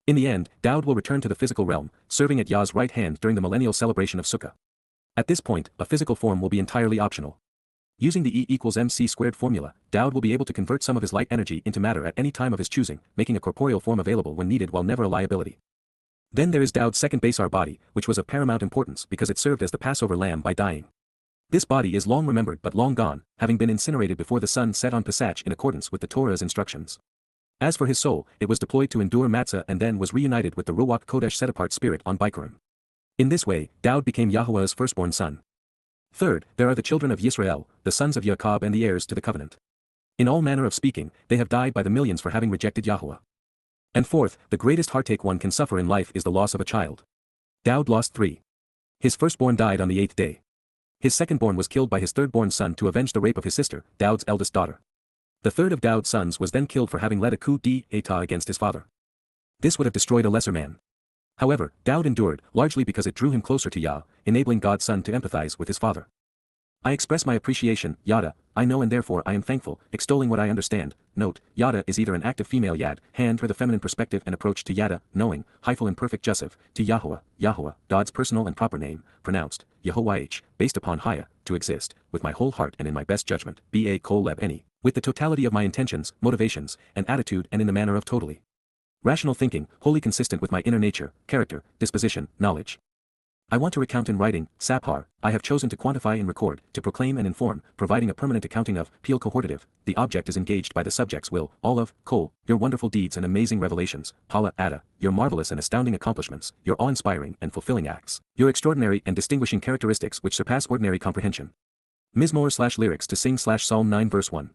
In the end, Daud will return to the physical realm, serving at Yah's right hand during the millennial celebration of Sukkah. At this point, a physical form will be entirely optional. Using the E=mc² formula, Daud will be able to convert some of his light energy into matter at any time of his choosing, making a corporeal form available when needed while never a liability. Then there is Daud's second Basar body, which was of paramount importance because it served as the Passover lamb by dying. This body is long remembered but long gone, having been incinerated before the sun set on Pesach in accordance with the Torah's instructions. As for his soul, it was deployed to endure matzah and then was reunited with the Ruach Kodesh set-apart spirit on Bikurim. In this way, Daud became Yahowah's firstborn son. Third, there are the children of Yisrael, the sons of Yaakov and the heirs to the covenant. In all manner of speaking, they have died by the millions for having rejected Yahowah. And fourth, the greatest heartache one can suffer in life is the loss of a child. Daud lost 3. His firstborn died on the 8th day. His secondborn was killed by his thirdborn son to avenge the rape of his sister, Daud's eldest daughter. The third of Daud's sons was then killed for having led a coup d'état against his father. This would have destroyed a lesser man. However, Daud endured, largely because it drew him closer to Yah, enabling God's son to empathize with his father. I express my appreciation, Yada, I know and therefore I am thankful, extolling what I understand. Note, Yada is either an active female Yad, hand for the feminine perspective and approach to Yada, knowing, hyphal imperfect Jussive, to Yahowah, Yahowah, God's personal and proper name, pronounced, Yahowah, based upon Haya, to exist, with my whole heart and in my best judgment, Qowl leb any, with the totality of my intentions, motivations, and attitude and in the manner of totally rational thinking, wholly consistent with my inner nature, character, disposition, knowledge. I want to recount in writing, Sabhar, I have chosen to quantify and record, to proclaim and inform, providing a permanent accounting of, Peel cohortative, the object is engaged by the subject's will, all of, Qowl, your wonderful deeds and amazing revelations, Hala Ada, your marvelous and astounding accomplishments, your awe-inspiring and fulfilling acts, your extraordinary and distinguishing characteristics which surpass ordinary comprehension. Mizmor/lyrics to sing /Psalm 9 verse 1.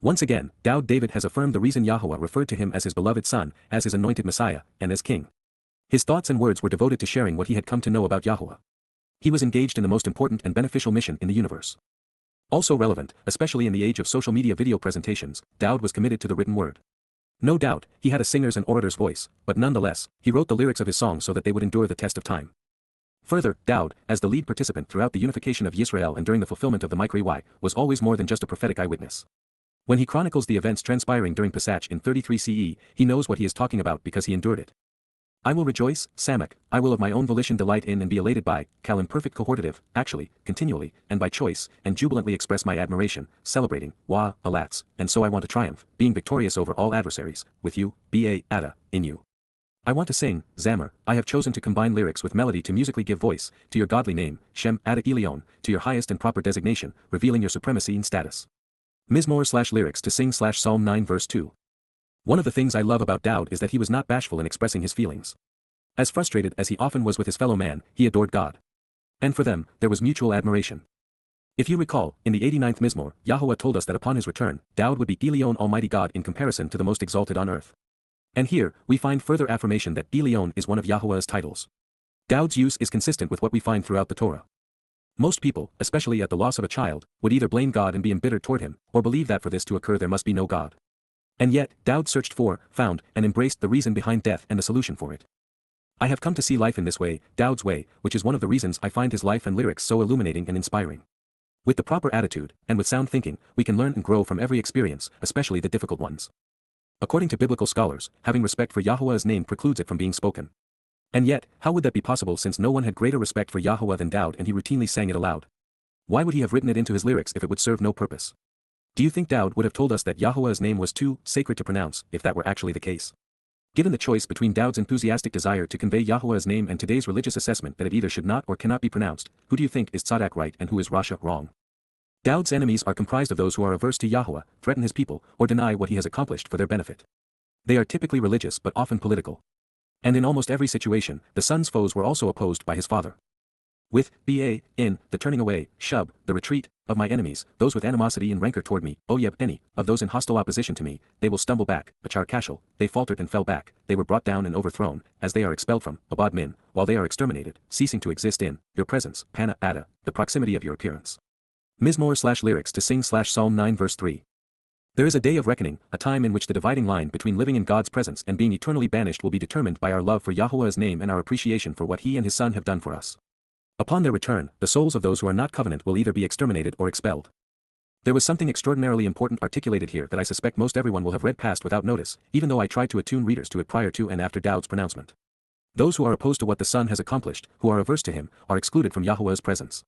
Once again, David has affirmed the reason Yahowah referred to him as his beloved son, as his anointed Messiah, and as king. His thoughts and words were devoted to sharing what he had come to know about Yahowah. He was engaged in the most important and beneficial mission in the universe. Also relevant, especially in the age of social media video presentations, Dowd was committed to the written word. No doubt, he had a singer's and orator's voice, but nonetheless, he wrote the lyrics of his songs so that they would endure the test of time. Further, Dowd, as the lead participant throughout the unification of Yisrael and during the fulfillment of the Mikra, was always more than just a prophetic eyewitness. When he chronicles the events transpiring during Pesach in 33 CE, he knows what he is talking about because he endured it. I will rejoice, Samak, I will of my own volition delight in and be elated by, Cal in perfect cohortative, actually, continually, and by choice, and jubilantly express my admiration, celebrating, Wah, alats, and so I want to triumph, being victorious over all adversaries, with you, Ba, Ada, in you. I want to sing, Zamar, I have chosen to combine lyrics with melody to musically give voice, to your godly name, Shem, Ada Elion, to your highest and proper designation, revealing your supremacy and status. Mizmor/lyrics to sing Psalm 9 verse 2. One of the things I love about Dowd is that he was not bashful in expressing his feelings. As frustrated as he often was with his fellow man, he adored God. And for them, there was mutual admiration. If you recall, in the 89th Mizmor, Yahowah told us that upon his return, Dowd would be Elion Almighty God in comparison to the most exalted on earth. And here, we find further affirmation that Elion is one of Yahowah's titles. Dowd's use is consistent with what we find throughout the Torah. Most people, especially at the loss of a child, would either blame God and be embittered toward him, or believe that for this to occur there must be no God. And yet, Dowd searched for, found, and embraced the reason behind death and the solution for it. I have come to see life in this way, Dowd's way, which is one of the reasons I find his life and lyrics so illuminating and inspiring. With the proper attitude, and with sound thinking, we can learn and grow from every experience, especially the difficult ones. According to biblical scholars, having respect for Yahowah's name precludes it from being spoken. And yet, how would that be possible since no one had greater respect for Yahowah than Dowd and he routinely sang it aloud? Why would he have written it into his lyrics if it would serve no purpose? Do you think Dowd would have told us that Yahowah's name was too sacred to pronounce, if that were actually the case? Given the choice between Dowd's enthusiastic desire to convey Yahowah's name and today's religious assessment that it either should not or cannot be pronounced, who do you think is Tzaddak right and who is Rasha wrong? Dowd's enemies are comprised of those who are averse to Yahowah, threaten his people, or deny what he has accomplished for their benefit. They are typically religious but often political. And in almost every situation, the son's foes were also opposed by his father. With Ba, in, the turning away, Shub, the retreat, of my enemies, those with animosity and rancor toward me, Oyeb, any, of those in hostile opposition to me, they will stumble back, Achar Kashal, they faltered and fell back, they were brought down and overthrown, as they are expelled from, Abad Min, while they are exterminated, ceasing to exist in, your presence, Pana, Ada, the proximity of your appearance. Mizmor/lyrics to sing Psalm 9 verse 3. There is a day of reckoning, a time in which the dividing line between living in God's presence and being eternally banished will be determined by our love for Yahowah's name and our appreciation for what he and his son have done for us. Upon their return, the souls of those who are not covenant will either be exterminated or expelled. There was something extraordinarily important articulated here that I suspect most everyone will have read past without notice, even though I tried to attune readers to it prior to and after Dowd's pronouncement. Those who are opposed to what the son has accomplished, who are averse to him, are excluded from Yahowah's presence.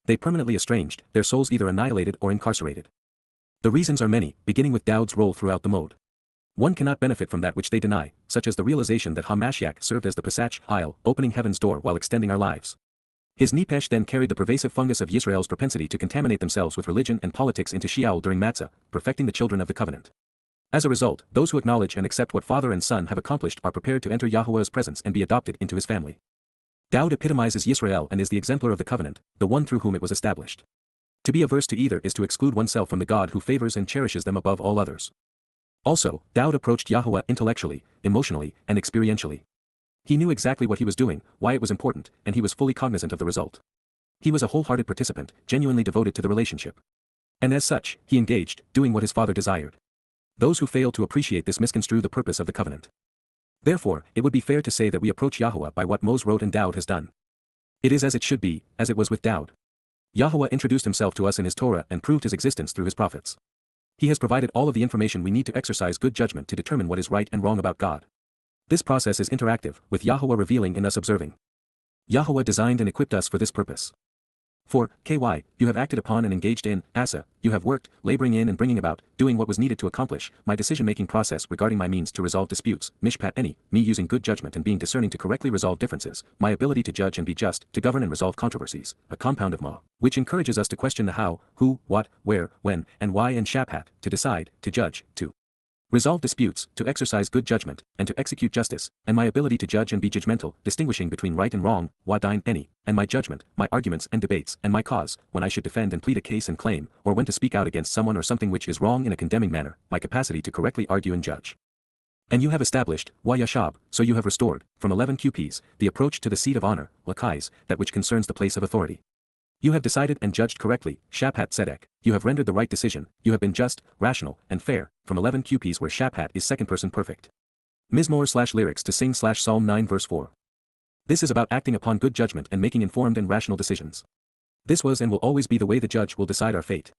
They permanently estranged, their souls either annihilated or incarcerated. The reasons are many, beginning with Dowd's role throughout the mode. One cannot benefit from that which they deny, such as the realization that HaMashiach served as the Pesach, aisle, opening heaven's door while extending our lives. His Nepesh then carried the pervasive fungus of Yisrael's propensity to contaminate themselves with religion and politics into Sheol during Matzah, perfecting the children of the covenant. As a result, those who acknowledge and accept what father and son have accomplished are prepared to enter Yahowah's presence and be adopted into his family. Dowd epitomizes Yisrael and is the exemplar of the covenant, the one through whom it was established. To be averse to either is to exclude oneself from the God who favors and cherishes them above all others. Also, Dowd approached Yahowah intellectually, emotionally, and experientially. He knew exactly what he was doing, why it was important, and he was fully cognizant of the result. He was a wholehearted participant, genuinely devoted to the relationship. And as such, he engaged, doing what his father desired. Those who fail to appreciate this misconstrue the purpose of the covenant. Therefore, it would be fair to say that we approach Yahowah by what Moses wrote and Dowd has done. It is as it should be, as it was with Dowd. Yahowah introduced himself to us in his Torah and proved his existence through his prophets. He has provided all of the information we need to exercise good judgment to determine what is right and wrong about God. This process is interactive, with Yahowah revealing and us observing. Yahowah designed and equipped us for this purpose. For, KY, you have acted upon and engaged in, Asa, you have worked, laboring in and bringing about, doing what was needed to accomplish, my decision-making process regarding my means to resolve disputes, Mishpat any, me using good judgment and being discerning to correctly resolve differences, my ability to judge and be just, to govern and resolve controversies, a compound of Ma, which encourages us to question the how, who, what, where, when, and why and Shapat, to decide, to judge, to resolve disputes, to exercise good judgment, and to execute justice, and my ability to judge and be judgmental, distinguishing between right and wrong, Wadine any, and my judgment, my arguments and debates, and my cause, when I should defend and plead a case and claim, or when to speak out against someone or something which is wrong in a condemning manner, my capacity to correctly argue and judge. And you have established, Yashab, so you have restored, from 11 QPs, the approach to the seat of honor, Lakais, that which concerns the place of authority. You have decided and judged correctly, Shabat Tzedek, you have rendered the right decision, you have been just, rational, and fair, from 11 QPs where Shabat is second person perfect. Mizmor/lyrics to sing/Psalm 9 verse 4. This is about acting upon good judgment and making informed and rational decisions. This was and will always be the way the judge will decide our fate.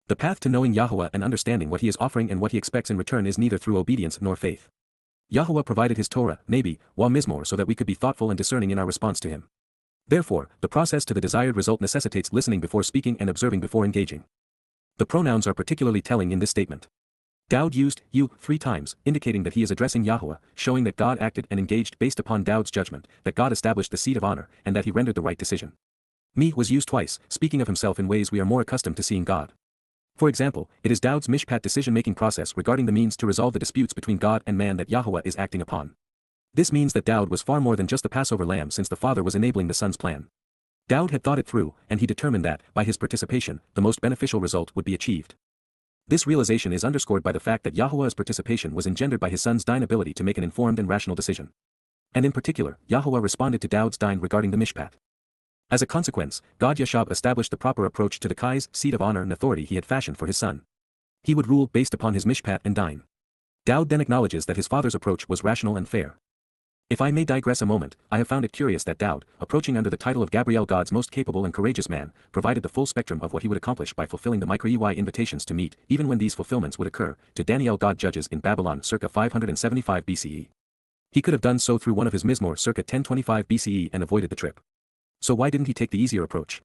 The path to knowing Yahowah and understanding what he is offering and what he expects in return is neither through obedience nor faith. Yahowah provided his Torah, Nabi, Wa Mizmor so that we could be thoughtful and discerning in our response to him. Therefore, the process to the desired result necessitates listening before speaking and observing before engaging. The pronouns are particularly telling in this statement. Daud used you 3 times, indicating that he is addressing Yahowah, showing that God acted and engaged based upon Daud's judgment, that God established the seat of honor, and that he rendered the right decision. Me was used twice, speaking of himself in ways we are more accustomed to seeing God. For example, it is Daud's mishpat decision-making process regarding the means to resolve the disputes between God and man that Yahowah is acting upon. This means that Daud was far more than just the Passover lamb since the father was enabling the son's plan. Daud had thought it through, and he determined that, by his participation, the most beneficial result would be achieved. This realization is underscored by the fact that Yahowah's participation was engendered by his son's Dain ability to make an informed and rational decision. And in particular, Yahowah responded to Daud's Dain regarding the mishpat. As a consequence, God Yashab established the proper approach to the Kai's seat of honor and authority he had fashioned for his son. He would rule based upon his mishpat and Dain. Daud then acknowledges that his father's approach was rational and fair. If I may digress a moment, I have found it curious that Daud, approaching under the title of Gabriel God's most capable and courageous man, provided the full spectrum of what he would accomplish by fulfilling the micro-EY invitations to meet, even when these fulfillments would occur, to Daniel God judges in Babylon circa 575 BCE. He could have done so through one of his Mizmor circa 1025 BCE and avoided the trip. So why didn't he take the easier approach?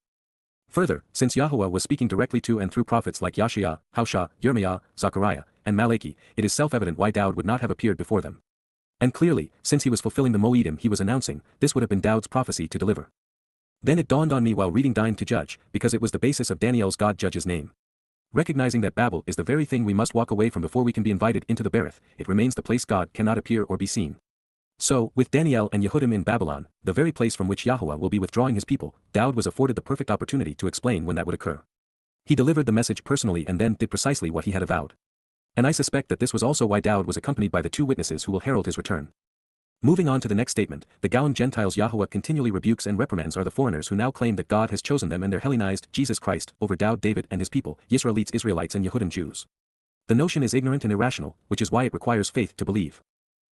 Further, since Yahowah was speaking directly to and through prophets like Yashaya, Haushah, Yirmiah, Zechariah, and Malachi, it is self-evident why Daud would not have appeared before them. And clearly, since he was fulfilling the Moedim he was announcing, this would have been Daud's prophecy to deliver. Then it dawned on me while reading Dain to Judge, because it was the basis of Daniel's God Judge's name. Recognizing that Babel is the very thing we must walk away from before we can be invited into the Berith, it remains the place God cannot appear or be seen. So, with Daniel and Yehudim in Babylon, the very place from which Yahowah will be withdrawing his people, Daud was afforded the perfect opportunity to explain when that would occur. He delivered the message personally and then did precisely what he had avowed. And I suspect that this was also why Daud was accompanied by the 2 witnesses who will herald his return. Moving on to the next statement, the Gowan Gentiles Yahowah continually rebukes and reprimands are the foreigners who now claim that God has chosen them and their Hellenized Jesus Christ over Daud David and his people, Yisraelites Israelites and Yehudim Jews. The notion is ignorant and irrational, which is why it requires faith to believe.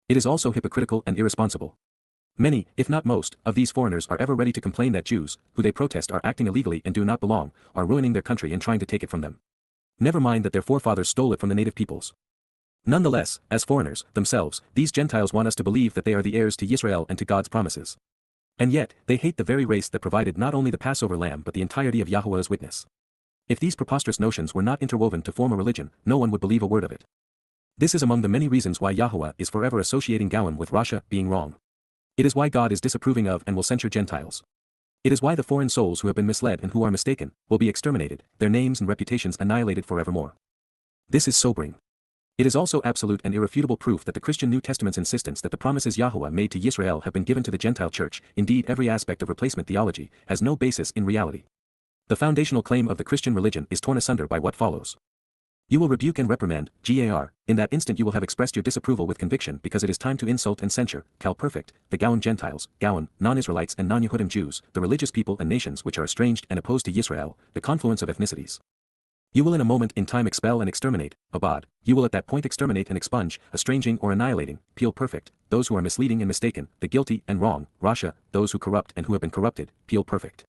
It is also hypocritical and irresponsible. Many, if not most, of these foreigners are ever ready to complain that Jews, who they protest are acting illegally and do not belong, are ruining their country and trying to take it from them. Never mind that their forefathers stole it from the native peoples. Nonetheless, as foreigners, themselves, these Gentiles want us to believe that they are the heirs to Yisrael and to God's promises. And yet, they hate the very race that provided not only the Passover lamb but the entirety of Yahowah's witness. If these preposterous notions were not interwoven to form a religion, no one would believe a word of it. This is among the many reasons why Yahowah is forever associating Gowan with Rasha being wrong. It is why God is disapproving of and will censure Gentiles. It is why the foreign souls who have been misled and who are mistaken, will be exterminated, their names and reputations annihilated forevermore. This is sobering. It is also absolute and irrefutable proof that the Christian New Testament's insistence that the promises Yahowah made to Yisrael have been given to the Gentile church, indeed every aspect of replacement theology, has no basis in reality. The foundational claim of the Christian religion is torn asunder by what follows. You will rebuke and reprimand, GAR, in that instant you will have expressed your disapproval with conviction because it is time to insult and censure, Cal perfect, the Gowan Gentiles, Gowan, non-Israelites and non-Yehudim Jews, the religious people and nations which are estranged and opposed to Yisrael, the confluence of ethnicities. You will in a moment in time expel and exterminate, Abad, you will at that point exterminate and expunge, estranging or annihilating, Peel perfect, those who are misleading and mistaken, the guilty and wrong, Rasha, those who corrupt and who have been corrupted, Peel perfect.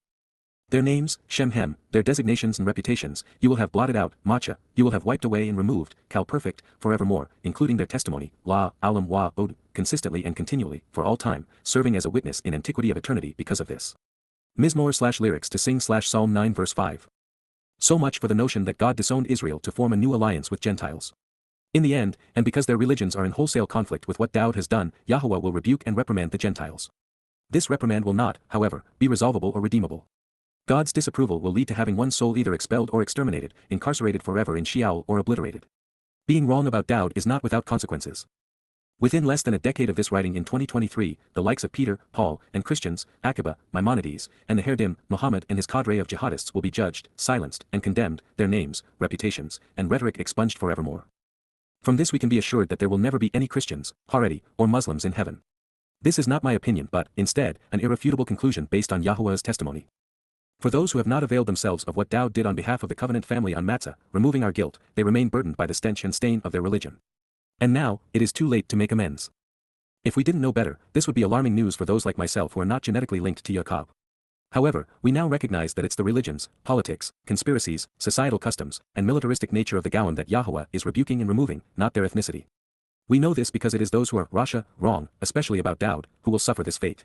Their names, Shem-Hem, their designations and reputations, you will have blotted out, Macha, you will have wiped away and removed, Cal perfect, forevermore, including their testimony, La, Alam Wa, Od, consistently and continually, for all time, serving as a witness in antiquity of eternity because of this. Mizmor/lyrics to sing/Psalm 9 verse 5. So much for the notion that God disowned Israel to form a new alliance with Gentiles. In the end, and because their religions are in wholesale conflict with what Daud has done, Yahowah will rebuke and reprimand the Gentiles. This reprimand will not, however, be resolvable or redeemable. God's disapproval will lead to having one soul either expelled or exterminated, incarcerated forever in Sheol or obliterated. Being wrong about Daud is not without consequences. Within less than a decade of this writing in 2023, the likes of Peter, Paul, and Christians, Akiba, Maimonides, and the Herdim, Muhammad and his cadre of jihadists will be judged, silenced, and condemned, their names, reputations, and rhetoric expunged forevermore. From this we can be assured that there will never be any Christians, Haredi, or Muslims in heaven. This is not my opinion but, instead, an irrefutable conclusion based on Yahowah's testimony. For those who have not availed themselves of what Dowd did on behalf of the covenant family on Matzah, removing our guilt, they remain burdened by the stench and stain of their religion. And now, it is too late to make amends. If we didn't know better, this would be alarming news for those like myself who are not genetically linked to Yaakov. However, we now recognize that it's the religions, politics, conspiracies, societal customs, and militaristic nature of the Gowan that Yahowah is rebuking and removing, not their ethnicity. We know this because it is those who are Rasha, wrong, especially about Dowd, who will suffer this fate.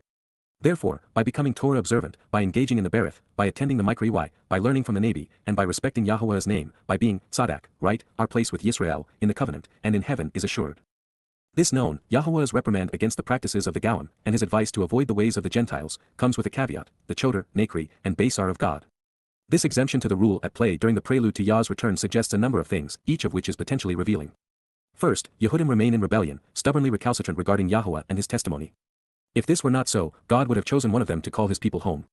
Therefore, by becoming Torah observant, by engaging in the Berith, by attending the Mikri, by learning from the Nabi, and by respecting Yahowah's name, by being Tzadak, right, our place with Yisrael, in the covenant, and in heaven is assured. This known, Yahowah's reprimand against the practices of the Gowan, and his advice to avoid the ways of the Gentiles, comes with a caveat, the Choder, Nakri, and Basar of God. This exemption to the rule at play during the prelude to Yah's return suggests a number of things, each of which is potentially revealing. First, Yehudim remain in rebellion, stubbornly recalcitrant regarding Yahowah and his testimony. If this were not so, God would have chosen one of them to call his people home.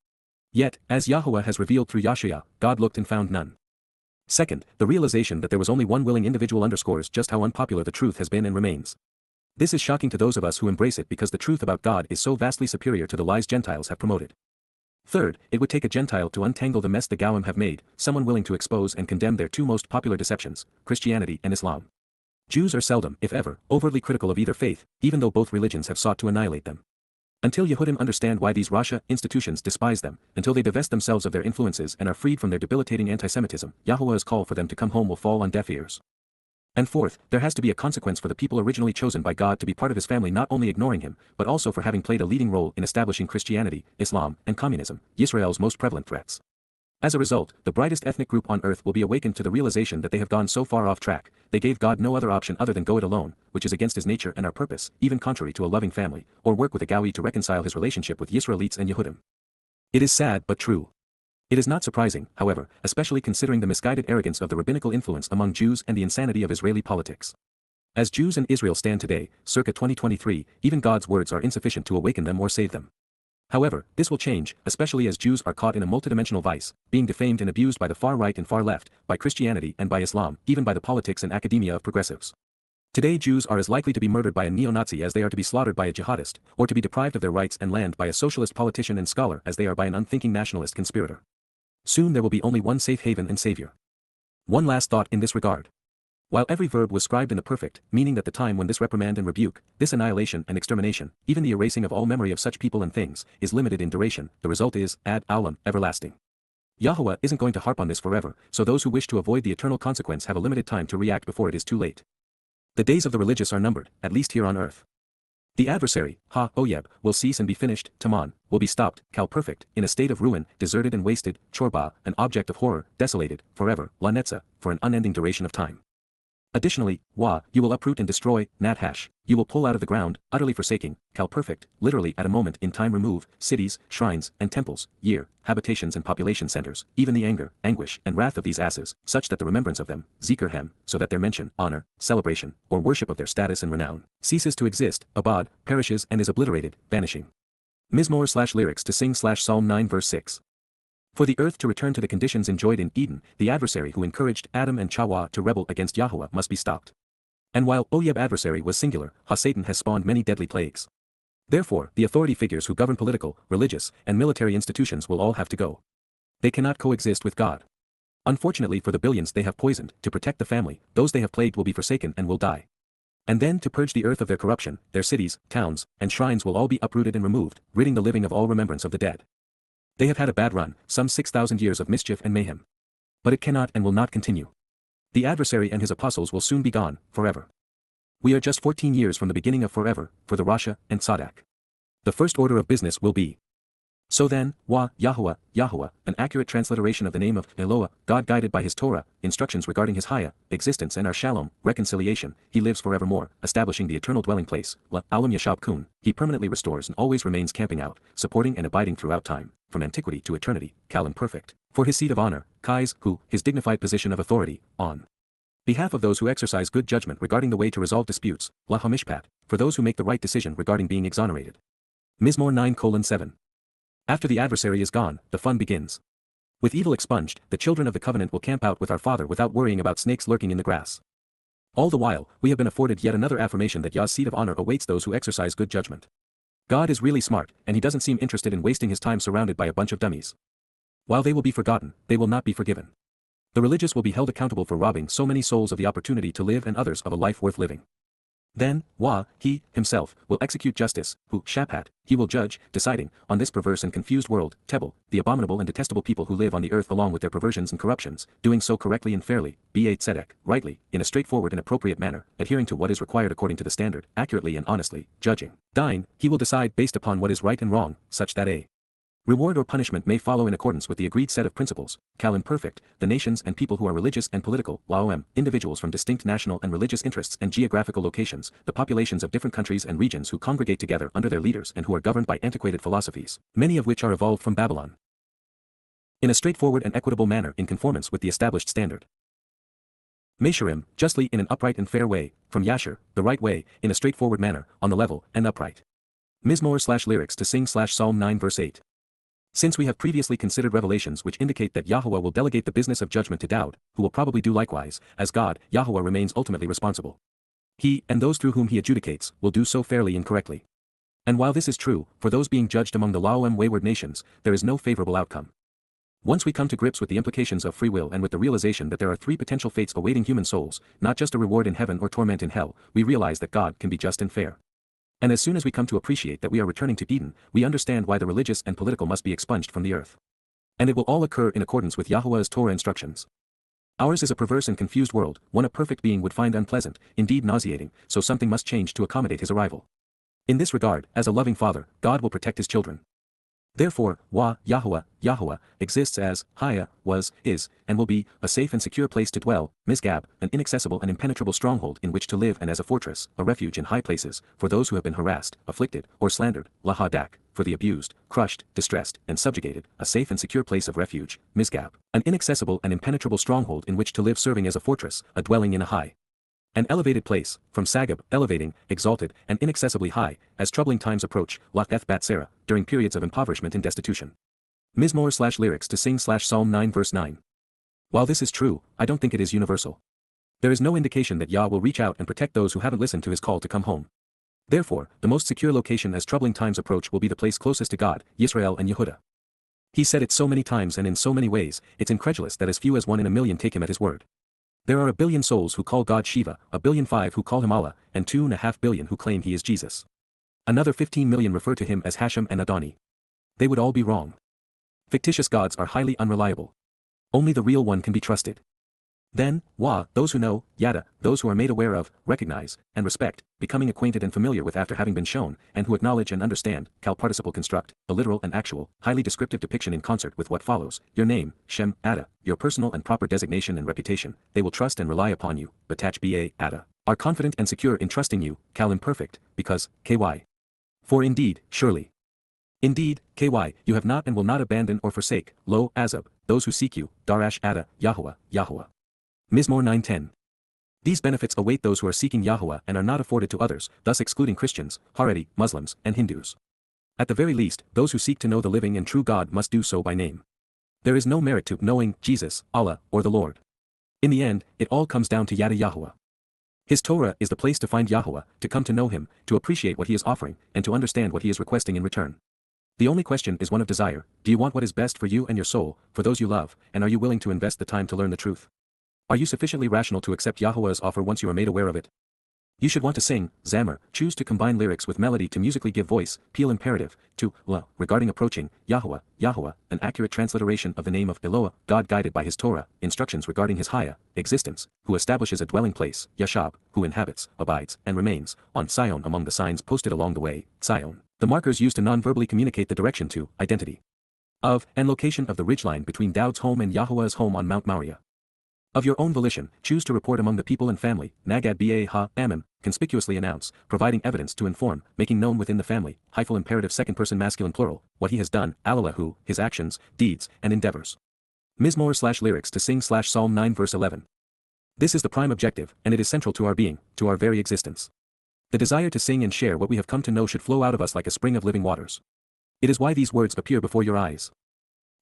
Yet, as Yahowah has revealed through Yashaya, God looked and found none. Second, the realization that there was only one willing individual underscores just how unpopular the truth has been and remains. This is shocking to those of us who embrace it because the truth about God is so vastly superior to the lies Gentiles have promoted. Third, it would take a Gentile to untangle the mess the Gowan have made, someone willing to expose and condemn their two most popular deceptions, Christianity and Islam. Jews are seldom, if ever, overtly critical of either faith, even though both religions have sought to annihilate them. Until Yehudim understand why these Rasha institutions despise them, until they divest themselves of their influences and are freed from their debilitating antisemitism, Yahowah's call for them to come home will fall on deaf ears. And fourth, there has to be a consequence for the people originally chosen by God to be part of his family not only ignoring him, but also for having played a leading role in establishing Christianity, Islam, and communism, Yisrael's most prevalent threats. As a result, the brightest ethnic group on earth will be awakened to the realization that they have gone so far off track, they gave God no other option other than go it alone, which is against his nature and our purpose, even contrary to a loving family, or work with a Gawi to reconcile his relationship with Yisraelites and Yehudim. It is sad but true. It is not surprising, however, especially considering the misguided arrogance of the rabbinical influence among Jews and the insanity of Israeli politics. As Jews and Israel stand today, circa 2023, even God's words are insufficient to awaken them or save them. However, this will change, especially as Jews are caught in a multidimensional vice, being defamed and abused by the far right and far left, by Christianity and by Islam, even by the politics and academia of progressives. Today Jews are as likely to be murdered by a neo-Nazi as they are to be slaughtered by a jihadist, or to be deprived of their rights and land by a socialist politician and scholar as they are by an unthinking nationalist conspirator. Soon there will be only one safe haven and savior. One last thought in this regard. While every verb was scribed in the perfect, meaning that the time when this reprimand and rebuke, this annihilation and extermination, even the erasing of all memory of such people and things, is limited in duration, the result is, ad aulam, everlasting. Yahowah isn't going to harp on this forever, so those who wish to avoid the eternal consequence have a limited time to react before it is too late. The days of the religious are numbered, at least here on earth. The adversary, Oyeb, will cease and be finished, Taman, will be stopped, Qowl perfect, in a state of ruin, deserted and wasted, Chorba, an object of horror, desolated, forever, Lanetza, for an unending duration of time. Additionally, you will uproot and destroy, Nathash, you will pull out of the ground, utterly forsaking, Qowl perfect, literally at a moment in time remove, cities, shrines, and temples, habitations and population centers, even the anger, anguish, and wrath of these asses, such that the remembrance of them, Zikr so that their mention, honor, celebration, or worship of their status and renown, ceases to exist, Abad, perishes and is obliterated, vanishing. Mizmor/lyrics to sing Psalm 9 verse 6. For the earth to return to the conditions enjoyed in Eden, the adversary who encouraged Adam and Chawah to rebel against Yahowah must be stopped. And while Oyeb adversary was singular, Satan has spawned many deadly plagues. Therefore, the authority figures who govern political, religious, and military institutions will all have to go. They cannot coexist with God. Unfortunately for the billions they have poisoned, to protect the family, those they have plagued will be forsaken and will die. And then to purge the earth of their corruption, their cities, towns, and shrines will all be uprooted and removed, ridding the living of all remembrance of the dead. They have had a bad run, some 6,000 years of mischief and mayhem. But it cannot and will not continue. The adversary and his apostles will soon be gone, forever. We are just 14 years from the beginning of forever, for the Rasha and Tzadak. The first order of business will be. So then, Yahowah, an accurate transliteration of the name of Eloah, God guided by his Torah, instructions regarding his Haya, existence and our Shalom, reconciliation, he lives forevermore, establishing the eternal dwelling place, La Alam Yashab Kun, he permanently restores and always remains camping out, supporting and abiding throughout time, from antiquity to eternity, Qowl imperfect, for his seat of honor, Kais, who, his dignified position of authority, on behalf of those who exercise good judgment regarding the way to resolve disputes, La Hamishpat, for those who make the right decision regarding being exonerated. Mizmor 9:7. After the adversary is gone, the fun begins. With evil expunged, the children of the covenant will camp out with our Father without worrying about snakes lurking in the grass. All the while, we have been afforded yet another affirmation that Yah's seat of honor awaits those who exercise good judgment. God is really smart, and he doesn't seem interested in wasting his time surrounded by a bunch of dummies. While they will be forgotten, they will not be forgiven. The religious will be held accountable for robbing so many souls of the opportunity to live and others of a life worth living. Then, he, himself, will execute justice, who, Shabat, he will judge, deciding, on this perverse and confused world, Tebel, the abominable and detestable people who live on the earth along with their perversions and corruptions, doing so correctly and fairly, tzedek, rightly, in a straightforward and appropriate manner, adhering to what is required according to the standard, accurately and honestly, judging. He will decide based upon what is right and wrong, such that a reward or punishment may follow in accordance with the agreed set of principles. Imperfect, the nations and people who are religious and political, individuals from distinct national and religious interests and geographical locations, the populations of different countries and regions who congregate together under their leaders and who are governed by antiquated philosophies, many of which are evolved from Babylon, in a straightforward and equitable manner in conformance with the established standard. Mesharim, justly in an upright and fair way, from Yasher, the right way, in a straightforward manner, on the level and upright. Mizmor/lyrics to sing/Psalm 9 verse 8. Since we have previously considered revelations which indicate that Yahowah will delegate the business of judgment to Daud, who will probably do likewise, as God, Yahowah remains ultimately responsible. He, and those through whom he adjudicates, will do so fairly and correctly. And while this is true, for those being judged among the wayward nations, there is no favorable outcome. Once we come to grips with the implications of free will and with the realization that there are three potential fates awaiting human souls, not just a reward in heaven or torment in hell, we realize that God can be just and fair. And as soon as we come to appreciate that we are returning to Eden, we understand why the religious and political must be expunged from the earth. And it will all occur in accordance with Yahowah's Torah instructions. Ours is a perverse and confused world, one a perfect being would find unpleasant, indeed nauseating, so something must change to accommodate his arrival. In this regard, as a loving father, God will protect his children. Therefore, Yahowah, exists as, was, is, and will be, a safe and secure place to dwell, Mizgab, an inaccessible and impenetrable stronghold in which to live and as a fortress, a refuge in high places, for those who have been harassed, afflicted, or slandered, Lahadak, for the abused, crushed, distressed, and subjugated, a safe and secure place of refuge, Mizgab, an inaccessible and impenetrable stronghold in which to live serving as a fortress, a dwelling in a high. An elevated place, from Sagab, elevating, exalted, and inaccessibly high, as troubling times approach, Lath Bat Sarah, during periods of impoverishment and destitution. Mizmor/lyrics to sing/Psalm 9 verse 9. While this is true, I don't think it is universal. There is no indication that Yah will reach out and protect those who haven't listened to his call to come home. Therefore, the most secure location as troubling times approach will be the place closest to God, Yisrael and Yehuda. He said it so many times and in so many ways, it's incredulous that as few as 1 in a million take him at his word. There are 1 billion souls who call God Shiva, 1.5 billion who call him Allah, and 2.5 billion who claim he is Jesus. Another 15 million refer to him as Hashem and Adoni. They would all be wrong. Fictitious gods are highly unreliable. Only the real one can be trusted. Then, those who know, Yada, those who are made aware of, recognize, and respect, becoming acquainted and familiar with after having been shown, and who acknowledge and understand, participle construct, a literal and actual, highly descriptive depiction in concert with what follows, your name, Shem, Ada, your personal and proper designation and reputation, they will trust and rely upon you, Batach Ba, Ada, are confident and secure in trusting you, imperfect, because, ky. For indeed, surely. Indeed, ky, you have not and will not abandon or forsake, lo, Azab, those who seek you, Darash Ada, Yahowah. Mizmor 9:10. These benefits await those who are seeking Yahowah and are not afforded to others, thus excluding Christians, Haredi, Muslims, and Hindus. At the very least, those who seek to know the living and true God must do so by name. There is no merit to knowing Jesus, Allah, or the Lord. In the end, it all comes down to Yada Yahowah. His Torah is the place to find Yahowah, to come to know him, to appreciate what he is offering, and to understand what he is requesting in return. The only question is one of desire. Do you want what is best for you and your soul, for those you love, and are you willing to invest the time to learn the truth? Are you sufficiently rational to accept Yahowah's offer once you are made aware of it? You should want to sing, Zammer, choose to combine lyrics with melody to musically give voice, Peel imperative, to, La, regarding approaching, Yahowah, an accurate transliteration of the name of Eloah, God guided by his Torah, instructions regarding his Haya, existence, who establishes a dwelling place, Yashab, who inhabits, abides, and remains, on Sion among the signs posted along the way, Sion, the markers used to non-verbally communicate the direction to, identity of, and location of the ridgeline between Daud's home and Yahowah's home on Mount Moriah. Of your own volition, choose to report among the people and family, Nagad Ba Amim, conspicuously announce, providing evidence to inform, making known within the family, hyphal imperative second person masculine plural, what he has done, Alalahu, his actions, deeds, and endeavors. Mizmor/lyrics to sing/Psalm 9 verse 11. This is the prime objective, and it is central to our being, to our very existence. The desire to sing and share what we have come to know should flow out of us like a spring of living waters. It is why these words appear before your eyes.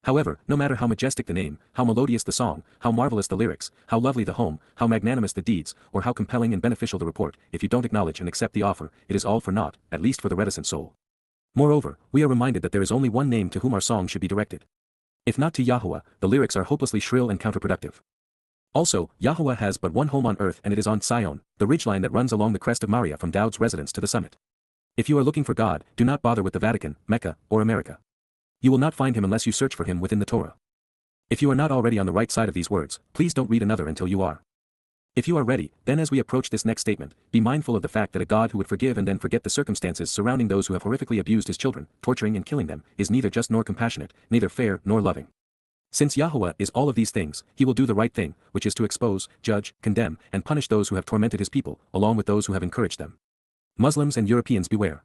However, no matter how majestic the name, how melodious the song, how marvelous the lyrics, how lovely the home, how magnanimous the deeds, or how compelling and beneficial the report, if you don't acknowledge and accept the offer, it is all for naught, at least for the reticent soul. Moreover, we are reminded that there is only one name to whom our song should be directed. If not to Yahowah, the lyrics are hopelessly shrill and counterproductive. Also, Yahowah has but one home on earth and it is on Sion, the ridgeline that runs along the crest of Moriah from Daud's residence to the summit. If you are looking for God, do not bother with the Vatican, Mecca, or America. You will not find him unless you search for him within the Torah. If you are not already on the right side of these words, please don't read another until you are. If you are ready, then as we approach this next statement, be mindful of the fact that a God who would forgive and then forget the circumstances surrounding those who have horrifically abused his children, torturing and killing them, is neither just nor compassionate, neither fair nor loving. Since Yahowah is all of these things, he will do the right thing, which is to expose, judge, condemn, and punish those who have tormented his people, along with those who have encouraged them. Muslims and Europeans beware.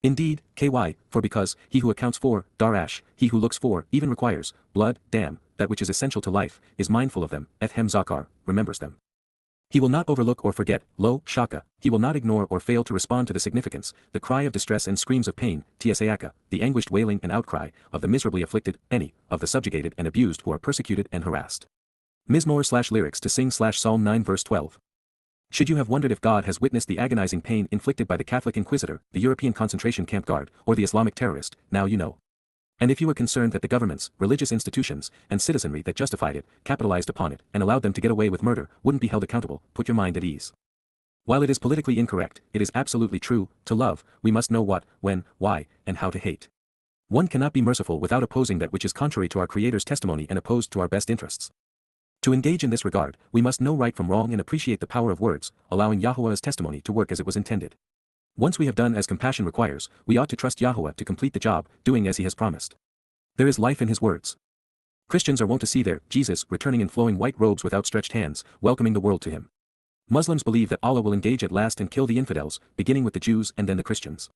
Indeed, for because, he who accounts for, darash, he who looks for, even requires, blood, damn, that which is essential to life, is mindful of them, ethem zakar, remembers them. He will not overlook or forget, lo, shaka, he will not ignore or fail to respond to the significance, the cry of distress and screams of pain, tiaseaka, the anguished wailing and outcry, of the miserably afflicted, any, of the subjugated and abused who are persecuted and harassed. Mizmor/lyrics to sing/Psalm 9 verse 12. Should you have wondered if God has witnessed the agonizing pain inflicted by the Catholic Inquisitor, the European concentration camp guard, or the Islamic terrorist, now you know. And if you were concerned that the governments, religious institutions, and citizenry that justified it, capitalized upon it, and allowed them to get away with murder, wouldn't be held accountable, put your mind at ease. While it is politically incorrect, it is absolutely true, to love, we must know what, when, why, and how to hate. One cannot be merciful without opposing that which is contrary to our Creator's testimony and opposed to our best interests. To engage in this regard, we must know right from wrong and appreciate the power of words, allowing Yahowah's testimony to work as it was intended. Once we have done as compassion requires, we ought to trust Yahowah to complete the job, doing as he has promised. There is life in his words. Christians are wont to see their Jesus returning in flowing white robes with outstretched hands, welcoming the world to him. Muslims believe that Allah will engage at last and kill the infidels, beginning with the Jews and then the Christians.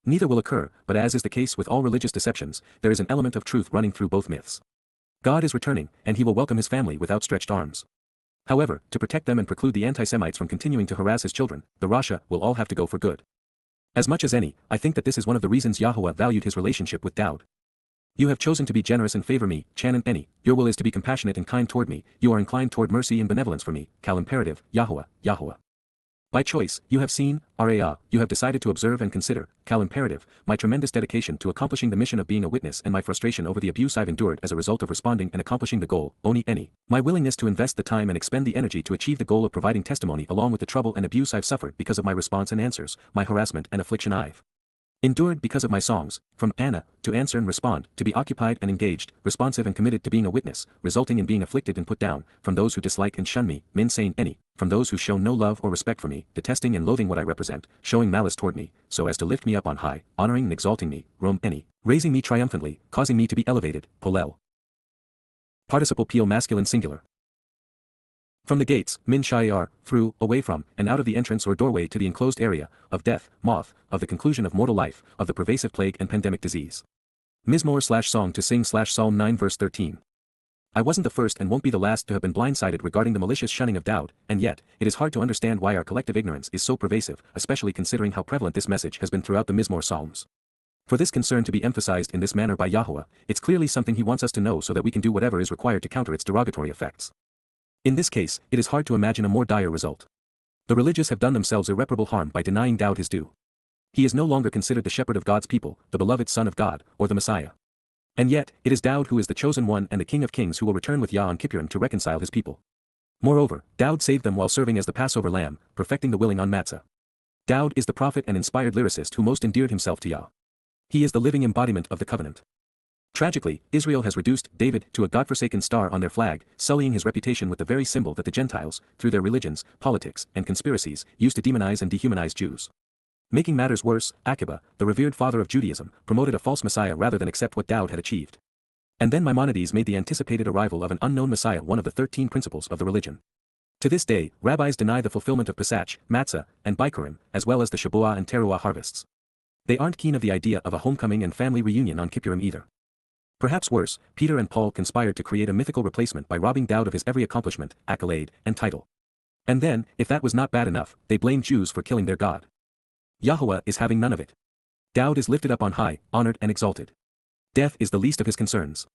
Neither will occur, but as is the case with all religious deceptions, there is an element of truth running through both myths. God is returning, and he will welcome his family with outstretched arms. However, to protect them and preclude the anti-Semites from continuing to harass his children, the Rasha will all have to go for good. As much as any, I think that this is one of the reasons Yahowah valued his relationship with Daud. You have chosen to be generous and favor me, Chanan Eni, your will is to be compassionate and kind toward me, you are inclined toward mercy and benevolence for me, Cal imperative, Yahowah, Yahowah. By choice, you have seen, Ra'ah, you have decided to observe and consider, Cal imperative, my tremendous dedication to accomplishing the mission of being a witness and my frustration over the abuse I've endured as a result of responding and accomplishing the goal, Oni Eni, my willingness to invest the time and expend the energy to achieve the goal of providing testimony along with the trouble and abuse I've suffered because of my response and answers, my harassment and affliction I've endured because of my songs, from Anna, to answer and respond, to be occupied and engaged, responsive and committed to being a witness, resulting in being afflicted and put down, from those who dislike and shun me, Min Sain Eni, from those who show no love or respect for me, detesting and loathing what I represent, showing malice toward me, so as to lift me up on high, honoring and exalting me, Rom Eni, raising me triumphantly, causing me to be elevated, Polel. Participle Peel masculine singular. From the gates, min shayar, through, away from, and out of the entrance or doorway to the enclosed area, of death, moth, of the conclusion of mortal life, of the pervasive plague and pandemic disease. Mizmor/song to sing/Psalm 9 verse 13. I wasn't the first and won't be the last to have been blindsided regarding the malicious shunning of Daud, and yet, it is hard to understand why our collective ignorance is so pervasive, especially considering how prevalent this message has been throughout the Mizmor Psalms. For this concern to be emphasized in this manner by Yahowah, it's clearly something he wants us to know so that we can do whatever is required to counter its derogatory effects. In this case, it is hard to imagine a more dire result. The religious have done themselves irreparable harm by denying Daud his due. He is no longer considered the shepherd of God's people, the beloved Son of God, or the Messiah. And yet, it is Daud who is the chosen one and the King of Kings who will return with Yah on Kippurim to reconcile his people. Moreover, Daud saved them while serving as the Passover lamb, perfecting the willing on Matzah. Daud is the prophet and inspired lyricist who most endeared himself to Yah. He is the living embodiment of the covenant. Tragically, Israel has reduced David to a godforsaken star on their flag, sullying his reputation with the very symbol that the Gentiles, through their religions, politics, and conspiracies, used to demonize and dehumanize Jews. Making matters worse, Akiba, the revered father of Judaism, promoted a false Messiah rather than accept what Daud had achieved. And then Maimonides made the anticipated arrival of an unknown Messiah one of the 13 principles of the religion. To this day, rabbis deny the fulfillment of Pesach, Matzah, and Bikurim, as well as the Shabuah and Teruah harvests. They aren't keen of the idea of a homecoming and family reunion on Kippurim either. Perhaps worse, Peter and Paul conspired to create a mythical replacement by robbing Daud of his every accomplishment, accolade, and title. And then, if that was not bad enough, they blamed Jews for killing their God. Yahowah is having none of it. Daud is lifted up on high, honored and exalted. Death is the least of his concerns.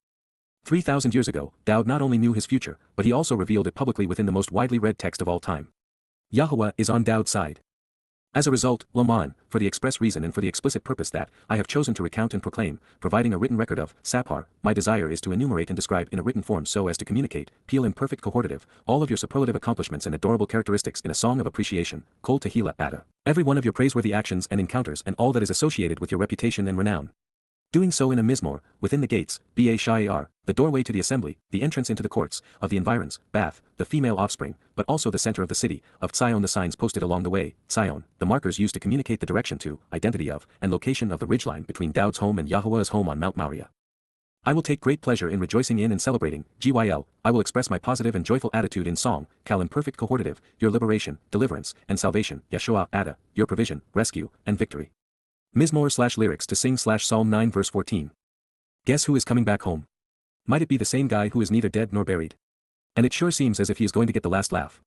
3,000 years ago, Daud not only knew his future, but he also revealed it publicly within the most widely read text of all time. Yahowah is on Daud's side. As a result, Loman, for the express reason and for the explicit purpose that I have chosen to recount and proclaim, providing a written record of, Sapar, my desire is to enumerate and describe in a written form so as to communicate, peel in perfect cohortative, all of your superlative accomplishments and adorable characteristics in a song of appreciation, Kol Tehillah Ada, every one of your praiseworthy actions and encounters and all that is associated with your reputation and renown. Doing so in a mizmor, within the gates, Ba-Sha'ar, the doorway to the assembly, the entrance into the courts, of the environs, Bath, the female offspring, but also the center of the city, of Tzion the signs posted along the way, Tzion, the markers used to communicate the direction to, identity of, and location of the ridgeline between Daud's home and Yahowah's home on Mount Moriah. I will take great pleasure in rejoicing in and celebrating, GYL, I will express my positive and joyful attitude in song, Kal in perfect cohortative, your liberation, deliverance, and salvation, Yeshua, Ada, your provision, rescue, and victory. Mizmor/lyrics to sing Psalm 9 verse 14. Guess who is coming back home? Might it be the same guy who is neither dead nor buried? And it sure seems as if he is going to get the last laugh.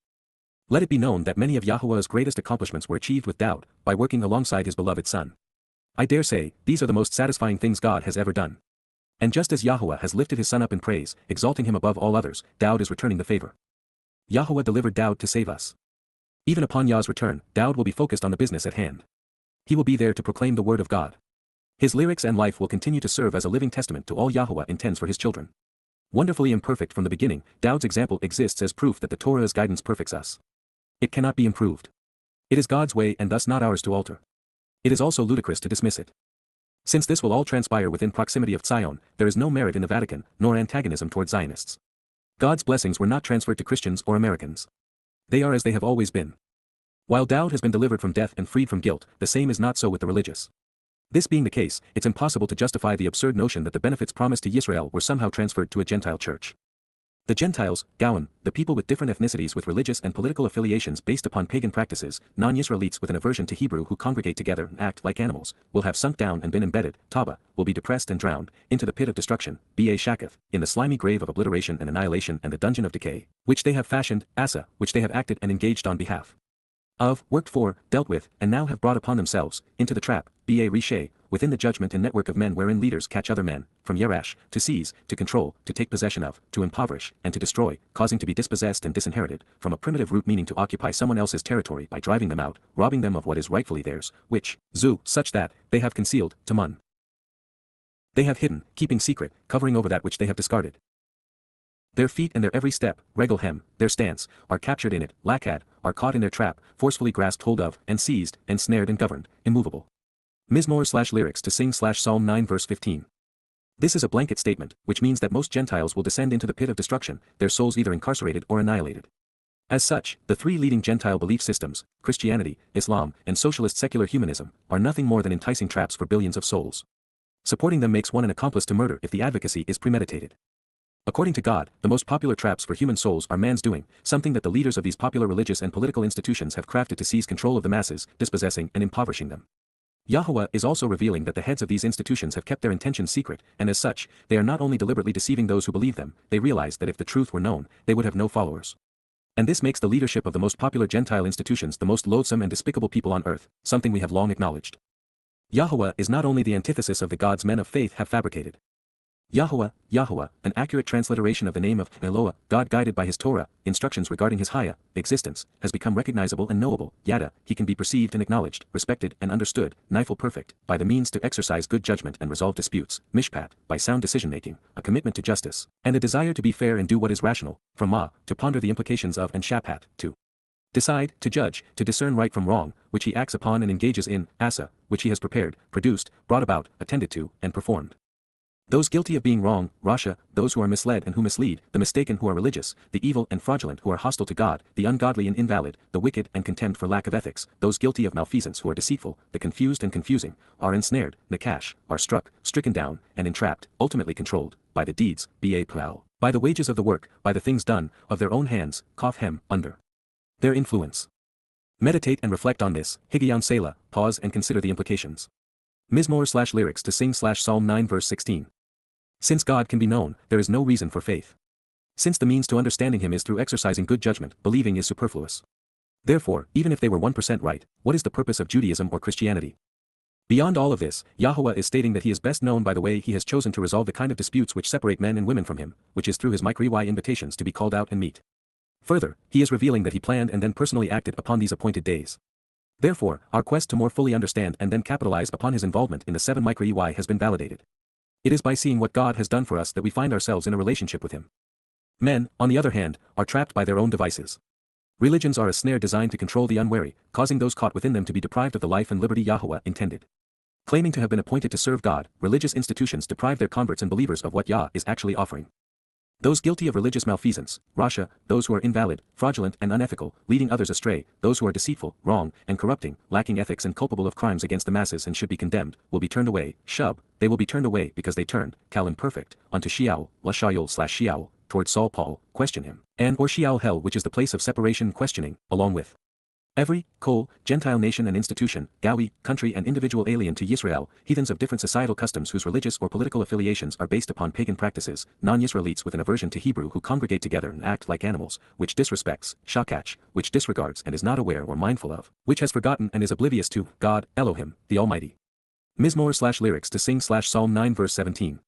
Let it be known that many of Yahowah's greatest accomplishments were achieved with Daud, by working alongside his beloved son. I dare say, these are the most satisfying things God has ever done. And just as Yahowah has lifted his son up in praise, exalting him above all others, Daud is returning the favor. Yahowah delivered Daud to save us. Even upon Yah's return, Daud will be focused on the business at hand. He will be there to proclaim the word of God. His lyrics and life will continue to serve as a living testament to all Yahowah intends for his children. Wonderfully imperfect from the beginning, Daud's example exists as proof that the Torah's guidance perfects us. It cannot be improved. It is God's way and thus not ours to alter. It is also ludicrous to dismiss it. Since this will all transpire within proximity of Tzion, there is no merit in the Vatican, nor antagonism toward Zionists. God's blessings were not transferred to Christians or Americans. They are as they have always been. While Daud has been delivered from death and freed from guilt, the same is not so with the religious. This being the case, it's impossible to justify the absurd notion that the benefits promised to Yisrael were somehow transferred to a Gentile church. The Gentiles, Gowan, the people with different ethnicities with religious and political affiliations based upon pagan practices, non-Yisraelites with an aversion to Hebrew who congregate together and act like animals, will have sunk down and been embedded, Taba, will be depressed and drowned, into the pit of destruction, Ba-Shakath, in the slimy grave of obliteration and annihilation and the dungeon of decay, which they have fashioned, Asa, which they have acted and engaged on behalf of, worked for, dealt with, and now have brought upon themselves, into the trap, Ba-Rishay, within the judgment and network of men wherein leaders catch other men, from Yerash, to seize, to control, to take possession of, to impoverish, and to destroy, causing to be dispossessed and disinherited, from a primitive root meaning to occupy someone else's territory by driving them out, robbing them of what is rightfully theirs, which, zu, such that, they have concealed, tamun. They have hidden, keeping secret, covering over that which they have discarded. Their feet and their every step, regelhem, their stance, are captured in it, lakad, are caught in their trap, forcefully grasped hold of, and seized, and snared and governed, immovable. Mizmor/lyrics to sing Psalm 9 verse 15. This is a blanket statement, which means that most Gentiles will descend into the pit of destruction, their souls either incarcerated or annihilated. As such, the three leading Gentile belief systems, Christianity, Islam, and socialist secular humanism, are nothing more than enticing traps for billions of souls. Supporting them makes one an accomplice to murder if the advocacy is premeditated. According to God, the most popular traps for human souls are man's doing, something that the leaders of these popular religious and political institutions have crafted to seize control of the masses, dispossessing and impoverishing them. Yahowah is also revealing that the heads of these institutions have kept their intentions secret, and as such, they are not only deliberately deceiving those who believe them, they realize that if the truth were known, they would have no followers. And this makes the leadership of the most popular Gentile institutions the most loathsome and despicable people on earth, something we have long acknowledged. Yahowah is not only the antithesis of the gods men of faith have fabricated. Yahowah, Yahowah, an accurate transliteration of the name of Eloah, God guided by his Torah, instructions regarding his Haya, existence, has become recognizable and knowable, Yada, he can be perceived and acknowledged, respected and understood, Nifel perfect, by the means to exercise good judgment and resolve disputes, Mishpat, by sound decision-making, a commitment to justice, and a desire to be fair and do what is rational, from Ma, to ponder the implications of and Shapat, to decide, to judge, to discern right from wrong, which he acts upon and engages in, Asa, which he has prepared, produced, brought about, attended to, and performed. Those guilty of being wrong, Rasha, those who are misled and who mislead, the mistaken who are religious, the evil and fraudulent who are hostile to God, the ungodly and invalid, the wicked and contemned for lack of ethics, those guilty of malfeasance who are deceitful, the confused and confusing, are ensnared, Nakash, are struck, stricken down, and entrapped, ultimately controlled, by the deeds, Ba, by the wages of the work, by the things done, of their own hands, Kaf under their influence. Meditate and reflect on this, Higayon Selah, pause and consider the implications. Mizmor/lyrics to sing Psalm 9 verse 16. Since God can be known, there is no reason for faith. Since the means to understanding him is through exercising good judgment, believing is superfluous. Therefore, even if they were 1% right, what is the purpose of Judaism or Christianity? Beyond all of this, Yahowah is stating that he is best known by the way he has chosen to resolve the kind of disputes which separate men and women from him, which is through his Mikri invitations to be called out and meet. Further, he is revealing that he planned and then personally acted upon these appointed days. Therefore, our quest to more fully understand and then capitalize upon his involvement in the 7 micro-EY has been validated. It is by seeing what God has done for us that we find ourselves in a relationship with him. Men, on the other hand, are trapped by their own devices. Religions are a snare designed to control the unwary, causing those caught within them to be deprived of the life and liberty Yahowah intended. Claiming to have been appointed to serve God, religious institutions deprive their converts and believers of what Yah is actually offering. Those guilty of religious malfeasance, Rasha, those who are invalid, fraudulent and unethical, leading others astray, those who are deceitful, wrong, and corrupting, lacking ethics and culpable of crimes against the masses and should be condemned, will be turned away, Shub, they will be turned away because they turned, Qowl imperfect, unto Sheol, la Sheol, towards Saul Paul, question him, and or Sheol hell which is the place of separation questioning, along with every, Qowl, Gentile nation and institution, Gawi, country and individual alien to Yisrael, heathens of different societal customs whose religious or political affiliations are based upon pagan practices, non-Yisraelites with an aversion to Hebrew who congregate together and act like animals, which disrespects, shakach, which disregards and is not aware or mindful of, which has forgotten and is oblivious to, God, Elohim, the Almighty. Mizmor/lyrics to sing/Psalm 9 verse 17.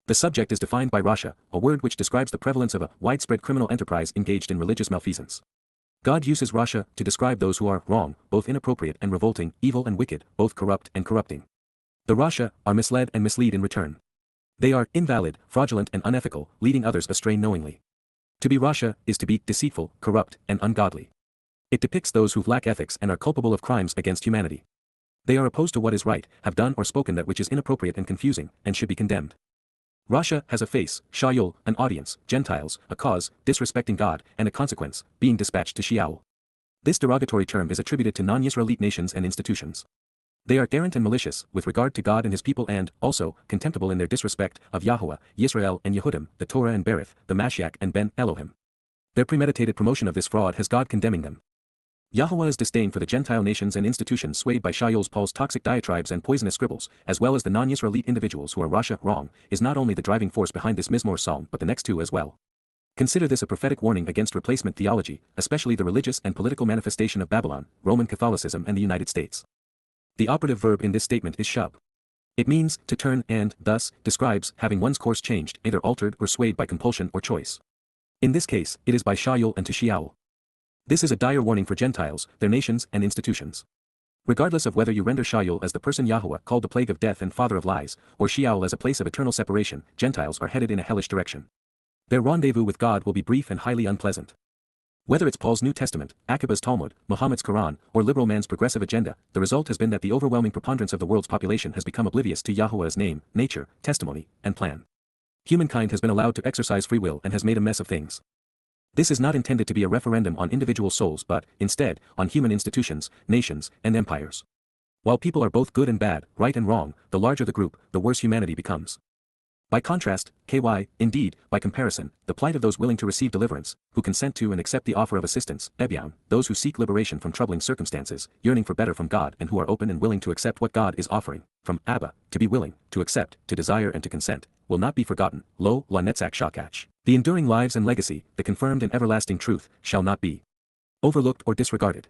The subject is defined by Rasha, a word which describes the prevalence of a widespread criminal enterprise engaged in religious malfeasance. God uses Rasha to describe those who are wrong, both inappropriate and revolting, evil and wicked, both corrupt and corrupting. The Rasha are misled and mislead in return. They are invalid, fraudulent and unethical, leading others astray knowingly. To be Rasha is to be deceitful, corrupt, and ungodly. It depicts those who lack ethics and are culpable of crimes against humanity. They are opposed to what is right, have done or spoken that which is inappropriate and confusing, and should be condemned. Rasha has a face, Shayul, an audience, Gentiles, a cause, disrespecting God, and a consequence, being dispatched to Sheol. This derogatory term is attributed to non-Yisraelite nations and institutions. They are errant and malicious with regard to God and his people and, also, contemptible in their disrespect of Yahowah, Yisrael and Yehudim, the Torah and Berith, the Mashiach and Ben Elohim. Their premeditated promotion of this fraud has God condemning them. Yahowah's disdain for the Gentile nations and institutions swayed by Shayul's Paul's toxic diatribes and poisonous scribbles, as well as the non-Yisraelite individuals who are Rasha, wrong, is not only the driving force behind this Mizmor psalm but the next two as well. Consider this a prophetic warning against replacement theology, especially the religious and political manifestation of Babylon, Roman Catholicism and the United States. The operative verb in this statement is shub. It means to turn and, thus, describes having one's course changed, either altered or swayed by compulsion or choice. In this case, it is by Shayul and to Sheol. This is a dire warning for Gentiles, their nations and institutions. Regardless of whether you render Shayul as the person Yahowah called the plague of death and father of lies, or Sheol as a place of eternal separation, Gentiles are headed in a hellish direction. Their rendezvous with God will be brief and highly unpleasant. Whether it's Paul's New Testament, Akiba's Talmud, Muhammad's Quran, or liberal man's progressive agenda, the result has been that the overwhelming preponderance of the world's population has become oblivious to Yahowah's name, nature, testimony, and plan. Humankind has been allowed to exercise free will and has made a mess of things. This is not intended to be a referendum on individual souls but, instead, on human institutions, nations, and empires. While people are both good and bad, right and wrong, the larger the group, the worse humanity becomes. By contrast, indeed, by comparison, the plight of those willing to receive deliverance, who consent to and accept the offer of assistance, those who seek liberation from troubling circumstances, yearning for better from God and who are open and willing to accept what God is offering, from Abba, to be willing, to accept, to desire and to consent, will not be forgotten, lo, la netzach shakach. The enduring lives and legacy, the confirmed and everlasting truth, shall not be overlooked or disregarded.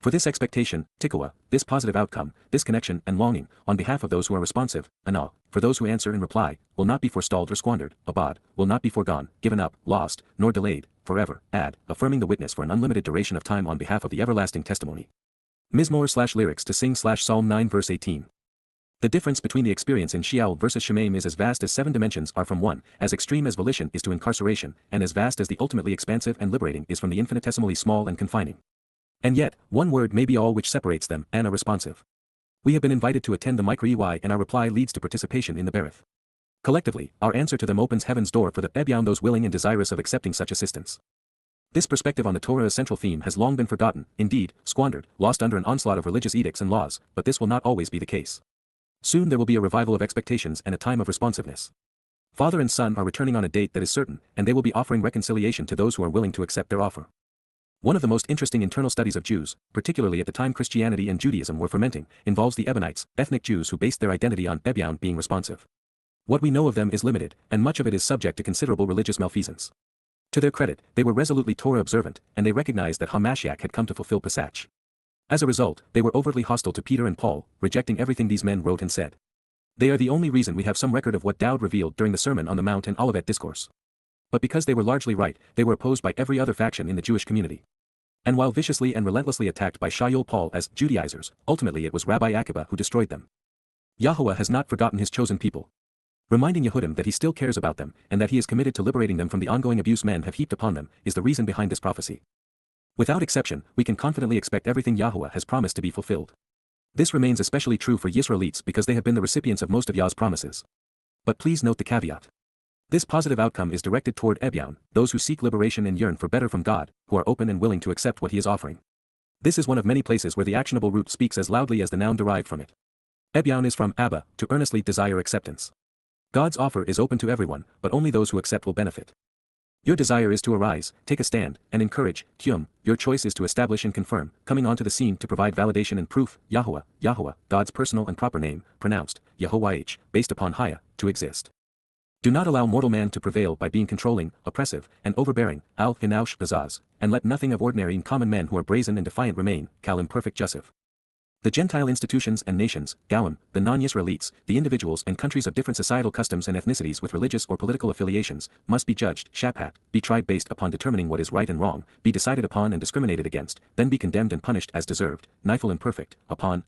For this expectation, tikkuah, this positive outcome, this connection and longing, on behalf of those who are responsive, anah, for those who answer and reply, will not be forestalled or squandered, abad, will not be foregone, given up, lost, nor delayed, forever, affirming the witness for an unlimited duration of time on behalf of the everlasting testimony. Mizmor/lyrics to sing/Psalm 9 verse 18. The difference between the experience in Sheol versus Shemaim is as vast as 7 dimensions are from 1, as extreme as volition is to incarceration, and as vast as the ultimately expansive and liberating is from the infinitesimally small and confining. And yet, one word may be all which separates them, and a responsive. We have been invited to attend the micro-EY and our reply leads to participation in the berith. Collectively, our answer to them opens heaven's door for those willing and desirous of accepting such assistance. This perspective on the Torah's central theme has long been forgotten, indeed, squandered, lost under an onslaught of religious edicts and laws, but this will not always be the case. Soon there will be a revival of expectations and a time of responsiveness. Father and son are returning on a date that is certain, and they will be offering reconciliation to those who are willing to accept their offer. One of the most interesting internal studies of Jews, particularly at the time Christianity and Judaism were fermenting, involves the Ebionites, ethnic Jews who based their identity on Ebion being responsive. What we know of them is limited, and much of it is subject to considerable religious malfeasance. To their credit, they were resolutely Torah observant, and they recognized that HaMashiach had come to fulfill Pesach. As a result, they were overtly hostile to Peter and Paul, rejecting everything these men wrote and said. They are the only reason we have some record of what Dowd revealed during the Sermon on the Mount and Olivet Discourse. But because they were largely right, they were opposed by every other faction in the Jewish community. And while viciously and relentlessly attacked by Shaul Paul as Judaizers, ultimately it was Rabbi Akiba who destroyed them. Yahowah has not forgotten his chosen people. Reminding Yehudim that he still cares about them, and that he is committed to liberating them from the ongoing abuse men have heaped upon them, is the reason behind this prophecy. Without exception, we can confidently expect everything Yahowah has promised to be fulfilled. This remains especially true for Yisraelites because they have been the recipients of most of Yah's promises. But please note the caveat. This positive outcome is directed toward Ebyan, those who seek liberation and yearn for better from God, who are open and willing to accept what he is offering. This is one of many places where the actionable root speaks as loudly as the noun derived from it. Ebyan is from Abba, to earnestly desire acceptance. God's offer is open to everyone, but only those who accept will benefit. Your desire is to arise, take a stand, and encourage. Tum, your choice is to establish and confirm, coming onto the scene to provide validation and proof. Yahowah, Yahowah, God's personal and proper name, pronounced, Yahowah, based upon Haya, to exist. Do not allow mortal man to prevail by being controlling, oppressive, and overbearing, al-hinaush bazaz, and let nothing of ordinary and common men who are brazen and defiant remain, kal imperfect Joseph. The Gentile institutions and nations, Goim, the non-Yisraelites, the individuals and countries of different societal customs and ethnicities with religious or political affiliations, must be judged, Shabat, be tried based upon determining what is right and wrong, be decided upon and discriminated against, then be condemned and punished as deserved, nifal imperfect, upon,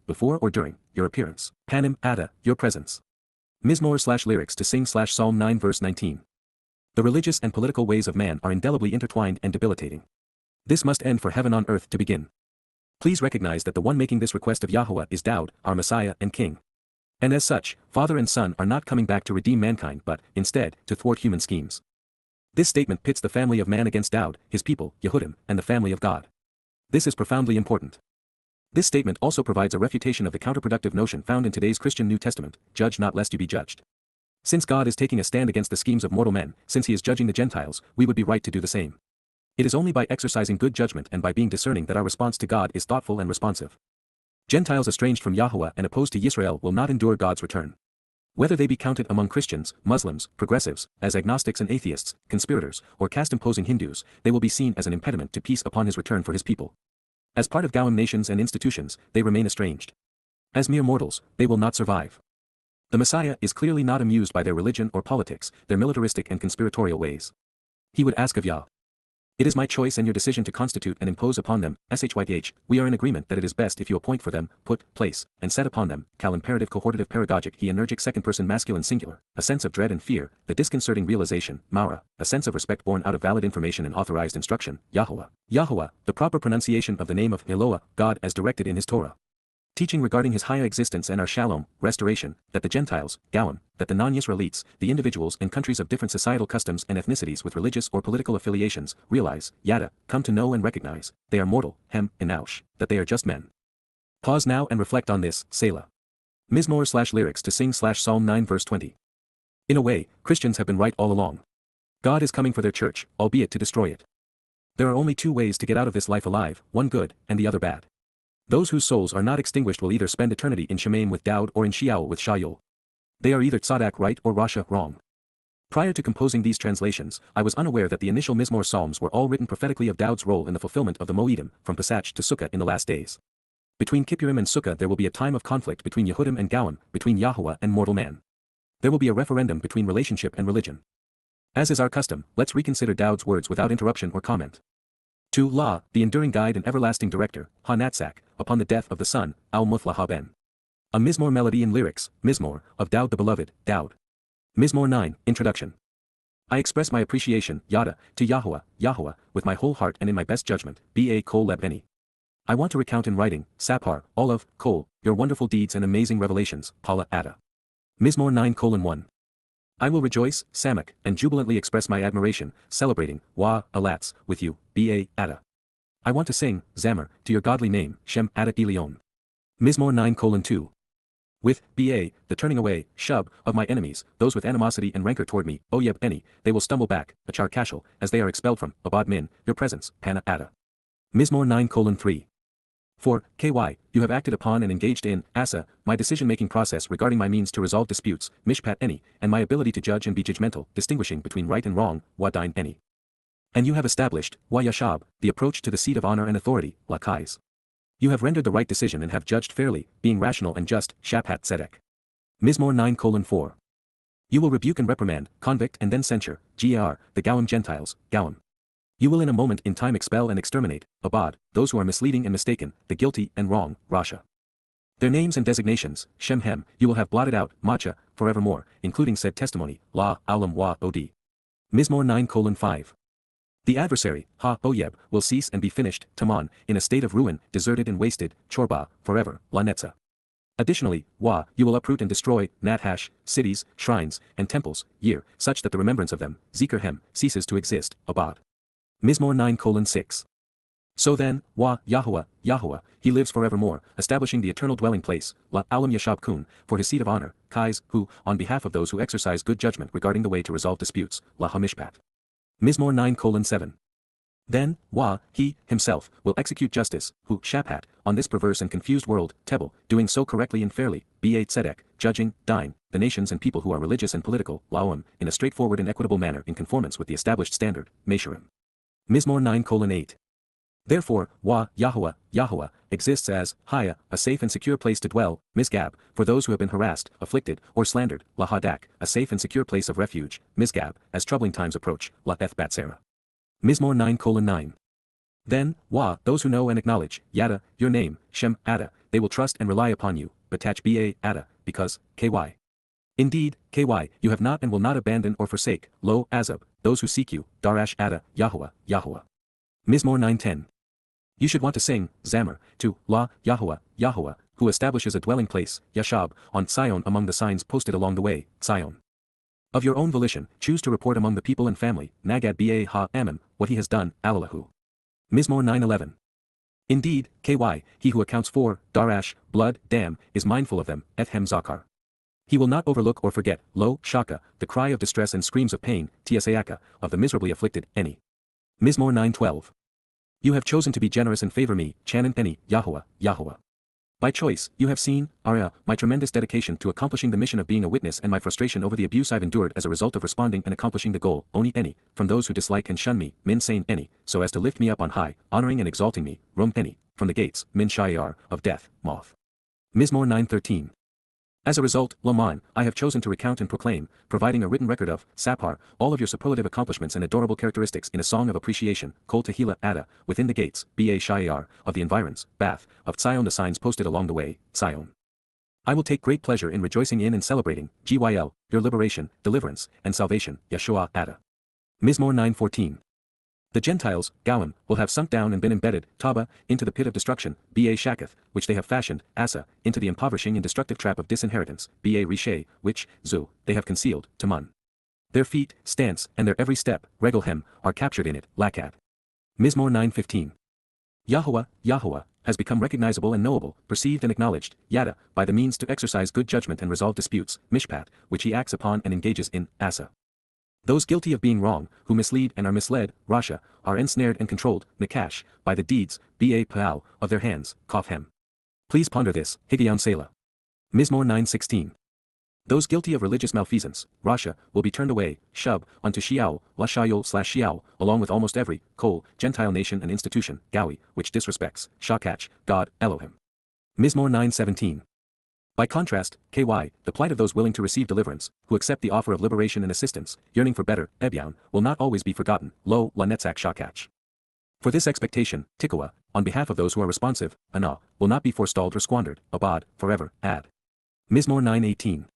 before or during, your appearance, panim, ada, your presence. Mizmor/lyrics to sing/Psalm 9 verse 19. The religious and political ways of man are indelibly intertwined and debilitating. This must end for heaven on earth to begin. Please recognize that the one making this request of Yahowah is Daud, our Messiah and King. And as such, Father and Son are not coming back to redeem mankind but, instead, to thwart human schemes. This statement pits the family of man against Daud, his people, Yehudim, and the family of God. This is profoundly important. This statement also provides a refutation of the counterproductive notion found in today's Christian New Testament, judge not lest you be judged. Since God is taking a stand against the schemes of mortal men, since he is judging the Gentiles, we would be right to do the same. It is only by exercising good judgment and by being discerning that our response to God is thoughtful and responsive. Gentiles estranged from Yahowah and opposed to Yisrael will not endure God's return. Whether they be counted among Christians, Muslims, progressives, as agnostics and atheists, conspirators, or caste-imposing Hindus, they will be seen as an impediment to peace upon his return for his people. As part of Goim nations and institutions, they remain estranged. As mere mortals, they will not survive. The Messiah is clearly not amused by their religion or politics, their militaristic and conspiratorial ways. He would ask of Yah. It is my choice and your decision to constitute and impose upon them, shyth, we are in agreement that it is best if you appoint for them, put, place, and set upon them, cal imperative cohortative pedagogic he energic second person masculine singular, a sense of dread and fear, the disconcerting realization, maura, a sense of respect born out of valid information and authorized instruction, Yahowah. Yahowah, the proper pronunciation of the name of Eloah, God as directed in his Torah. Teaching regarding his higher existence and our shalom, restoration, that the Gentiles, Goim, that the non-Yisraelites, the individuals and countries of different societal customs and ethnicities with religious or political affiliations, realize, Yada, come to know and recognize, they are mortal, hem, inaush, that they are just men. Pause now and reflect on this, Selah. Mizmor/lyrics to sing/Psalm 9 verse 20. In a way, Christians have been right all along. God is coming for their church, albeit to destroy it. There are only two ways to get out of this life alive, one good, and the other bad. Those whose souls are not extinguished will either spend eternity in Shemaim with Daud or in Sheol with Shaul. They are either Tzadak right or Rasha wrong. Prior to composing these translations, I was unaware that the initial Mizmor Psalms were all written prophetically of Daud's role in the fulfillment of the Moedim, from Pesach to Sukkah in the last days. Between Kippurim and Sukkah there will be a time of conflict between Yehudim and Goim, between Yahowah and mortal man. There will be a referendum between relationship and religion. As is our custom, let's reconsider Daud's words without interruption or comment. To La, the enduring guide and everlasting director, Ha-Natzak, upon the death of the son, Al-Muthla Ha-Ben. A Mizmor melody in lyrics, Mizmor, of Daud the beloved, Daud. Mizmor 9, Introduction. I express my appreciation, Yada, to Yahowah, Yahowah, with my whole heart and in my best judgment, B.A. Qowl Lebeni. I want to recount in writing, Sapar, all of, Qowl, your wonderful deeds and amazing revelations, Paula Ada. Mizmor 9:1. I will rejoice, Samak, and jubilantly express my admiration, celebrating, Alatz, with you, B.A. Ada. I want to sing, Zamar, to your godly name, Shem Ada Elion. Mizmor 9:2. With, B.A., the turning away, Shub, of my enemies, those with animosity and rancor toward me, Oyeb Eni, they will stumble back, Achar Kashal, as they are expelled from, Abad Min, your presence, Pana Ada. Mizmor 9:3. For, KY, you have acted upon and engaged in, Asa, my decision-making process regarding my means to resolve disputes, Mishpat Eni, and my ability to judge and be judgmental, distinguishing between right and wrong, Wadain Eni. And you have established, Yashab, the approach to the seat of honor and authority, Lakais. You have rendered the right decision and have judged fairly, being rational and just, Shaphat Tzedek. Mizmor 9:4. You will rebuke and reprimand, convict and then censure, Gar, the Goim Gentiles, Goim. You will in a moment in time expel and exterminate, Abad, those who are misleading and mistaken, the guilty and wrong, Rasha. Their names and designations, Shem Hem, you will have blotted out, Macha, forevermore, including said testimony, La, Aulam Wa, Od. Mizmor 9:5. The adversary, Ha-Oyeb, will cease and be finished, Taman, in a state of ruin, deserted and wasted, Chorba, forever, La Netza. Additionally, Wa, you will uproot and destroy, Nathash, cities, shrines, and temples, year, such that the remembrance of them, Zikr-Hem, ceases to exist, Abad. Mizmor 9:6. So then, Wa, Yahowah, he lives forevermore, establishing the eternal dwelling place, La Aulam Yashab Kun, for his seat of honor, Kais, who, on behalf of those who exercise good judgment regarding the way to resolve disputes, La Hamishpat. Mizmor 9:7. Then, Wa, he, himself, will execute justice, who, Shapat, on this perverse and confused world, Tebel, doing so correctly and fairly, Ba Tzedek, judging, Dine, the nations and people who are religious and political, Laom, in a straightforward and equitable manner in conformance with the established standard, Meshurim. Mizmor 9:8. Therefore, Wa, Yahowah, exists as, Haya, a safe and secure place to dwell, Mizgab, for those who have been harassed, afflicted, or slandered, Lahadak, a safe and secure place of refuge, Mizgab, as troubling times approach, La Eth Batsera. Mizmor 9:9. Then, Wa, those who know and acknowledge, Yada, your name, Shem, Ada, they will trust and rely upon you, Batach Ba, Ada, because, Ky. Indeed, Ky, you have not and will not abandon or forsake, Lo, Azab, those who seek you, Darash Ada, Yahowah. Mizmor 9:10. You should want to sing, Zamar, to, La, Yahowah, who establishes a dwelling place, Yashab, on Sion among the signs posted along the way, Sion. Of your own volition, choose to report among the people and family, Nagad Ba Ha Ammon, what he has done, Alalahu. Mizmor 9:11. Indeed, Ky, he who accounts for, Darash, blood, dam, is mindful of them, Ethem Zakar. He will not overlook or forget, Lo, Shaka, the cry of distress and screams of pain, Tiasayaka, of the miserably afflicted, Any. Mizmor 9:12. You have chosen to be generous and favor me, Chanan Eni, Yahowah. By choice, you have seen, Arya, my tremendous dedication to accomplishing the mission of being a witness and my frustration over the abuse I've endured as a result of responding and accomplishing the goal, Oni Eni, from those who dislike and shun me, Min Sain Eni, so as to lift me up on high, honoring and exalting me, Rum Eni, from the gates, Min Shayar, of death, Moth. Mizmor 9:13. As a result, Loman, I have chosen to recount and proclaim, providing a written record of, Sapar, all of your superlative accomplishments and adorable characteristics in a song of appreciation, Kol Tehila Ada, within the gates, Ba Shayar, of the environs, Bath, of Sion the signs posted along the way, Sion. I will take great pleasure in rejoicing in and celebrating, Gyl, your liberation, deliverance, and salvation, Yeshua Ada. Mizmor 9:14. The Gentiles, Gawim, will have sunk down and been embedded, Taba, into the pit of destruction, Ba Shakath, which they have fashioned, Asa, into the impoverishing and destructive trap of disinheritance, Ba Rishay, which, Zu, they have concealed, Taman. Their feet, stance, and their every step, Regelhem, are captured in it, Lakat. Mizmor 9:15. Yahowah, has become recognizable and knowable, perceived and acknowledged, Yada, by the means to exercise good judgment and resolve disputes, Mishpat, which he acts upon and engages in, Asa. Those guilty of being wrong, who mislead and are misled, Rasha, are ensnared and controlled, Nakash, by the deeds, Ba Paal, of their hands, Kofhem. Please ponder this, Higayon Selah. Mizmor 9:16. Those guilty of religious malfeasance, Rasha, will be turned away, Shub, unto Shiao, Lashayol/Shiao, along with almost every, Qowl, Gentile nation and institution, Gawi, which disrespects, Shakach, God, Elohim. Mizmor 9:17. By contrast, Ky, the plight of those willing to receive deliverance, who accept the offer of liberation and assistance, yearning for better, Ebyan, will not always be forgotten, Lo, La Netzach Shakach. For this expectation, Tikwa, on behalf of those who are responsive, Ana, will not be forestalled or squandered, Abad, forever, Ad. Mizmor 9:18.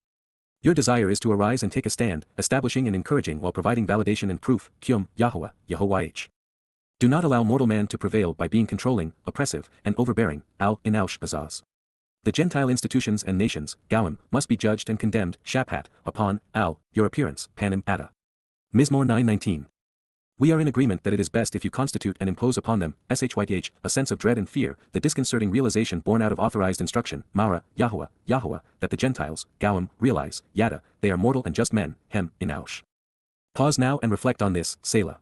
Your desire is to arise and take a stand, establishing and encouraging while providing validation and proof, Kyum, Yahowah. Do not allow mortal man to prevail by being controlling, oppressive, and overbearing, Al-Inaush Azaz. The Gentile institutions and nations, Gawim, must be judged and condemned, Shapat, upon, your appearance, Panim Ada. Mizmor 9:19. We are in agreement that it is best if you constitute and impose upon them, Shyth, a sense of dread and fear, the disconcerting realization born out of authorized instruction, Mara, Yahowah, that the Gentiles, Gawim, realize, Yada, they are mortal and just men, Hem, Inaush. Pause now and reflect on this, Selah.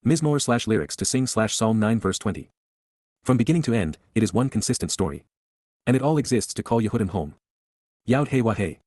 Mizmor/lyrics to sing/Psalm 9 verse 20. From beginning to end, it is one consistent story. And it all exists to call Yehudim home. Yod Hey Wahey.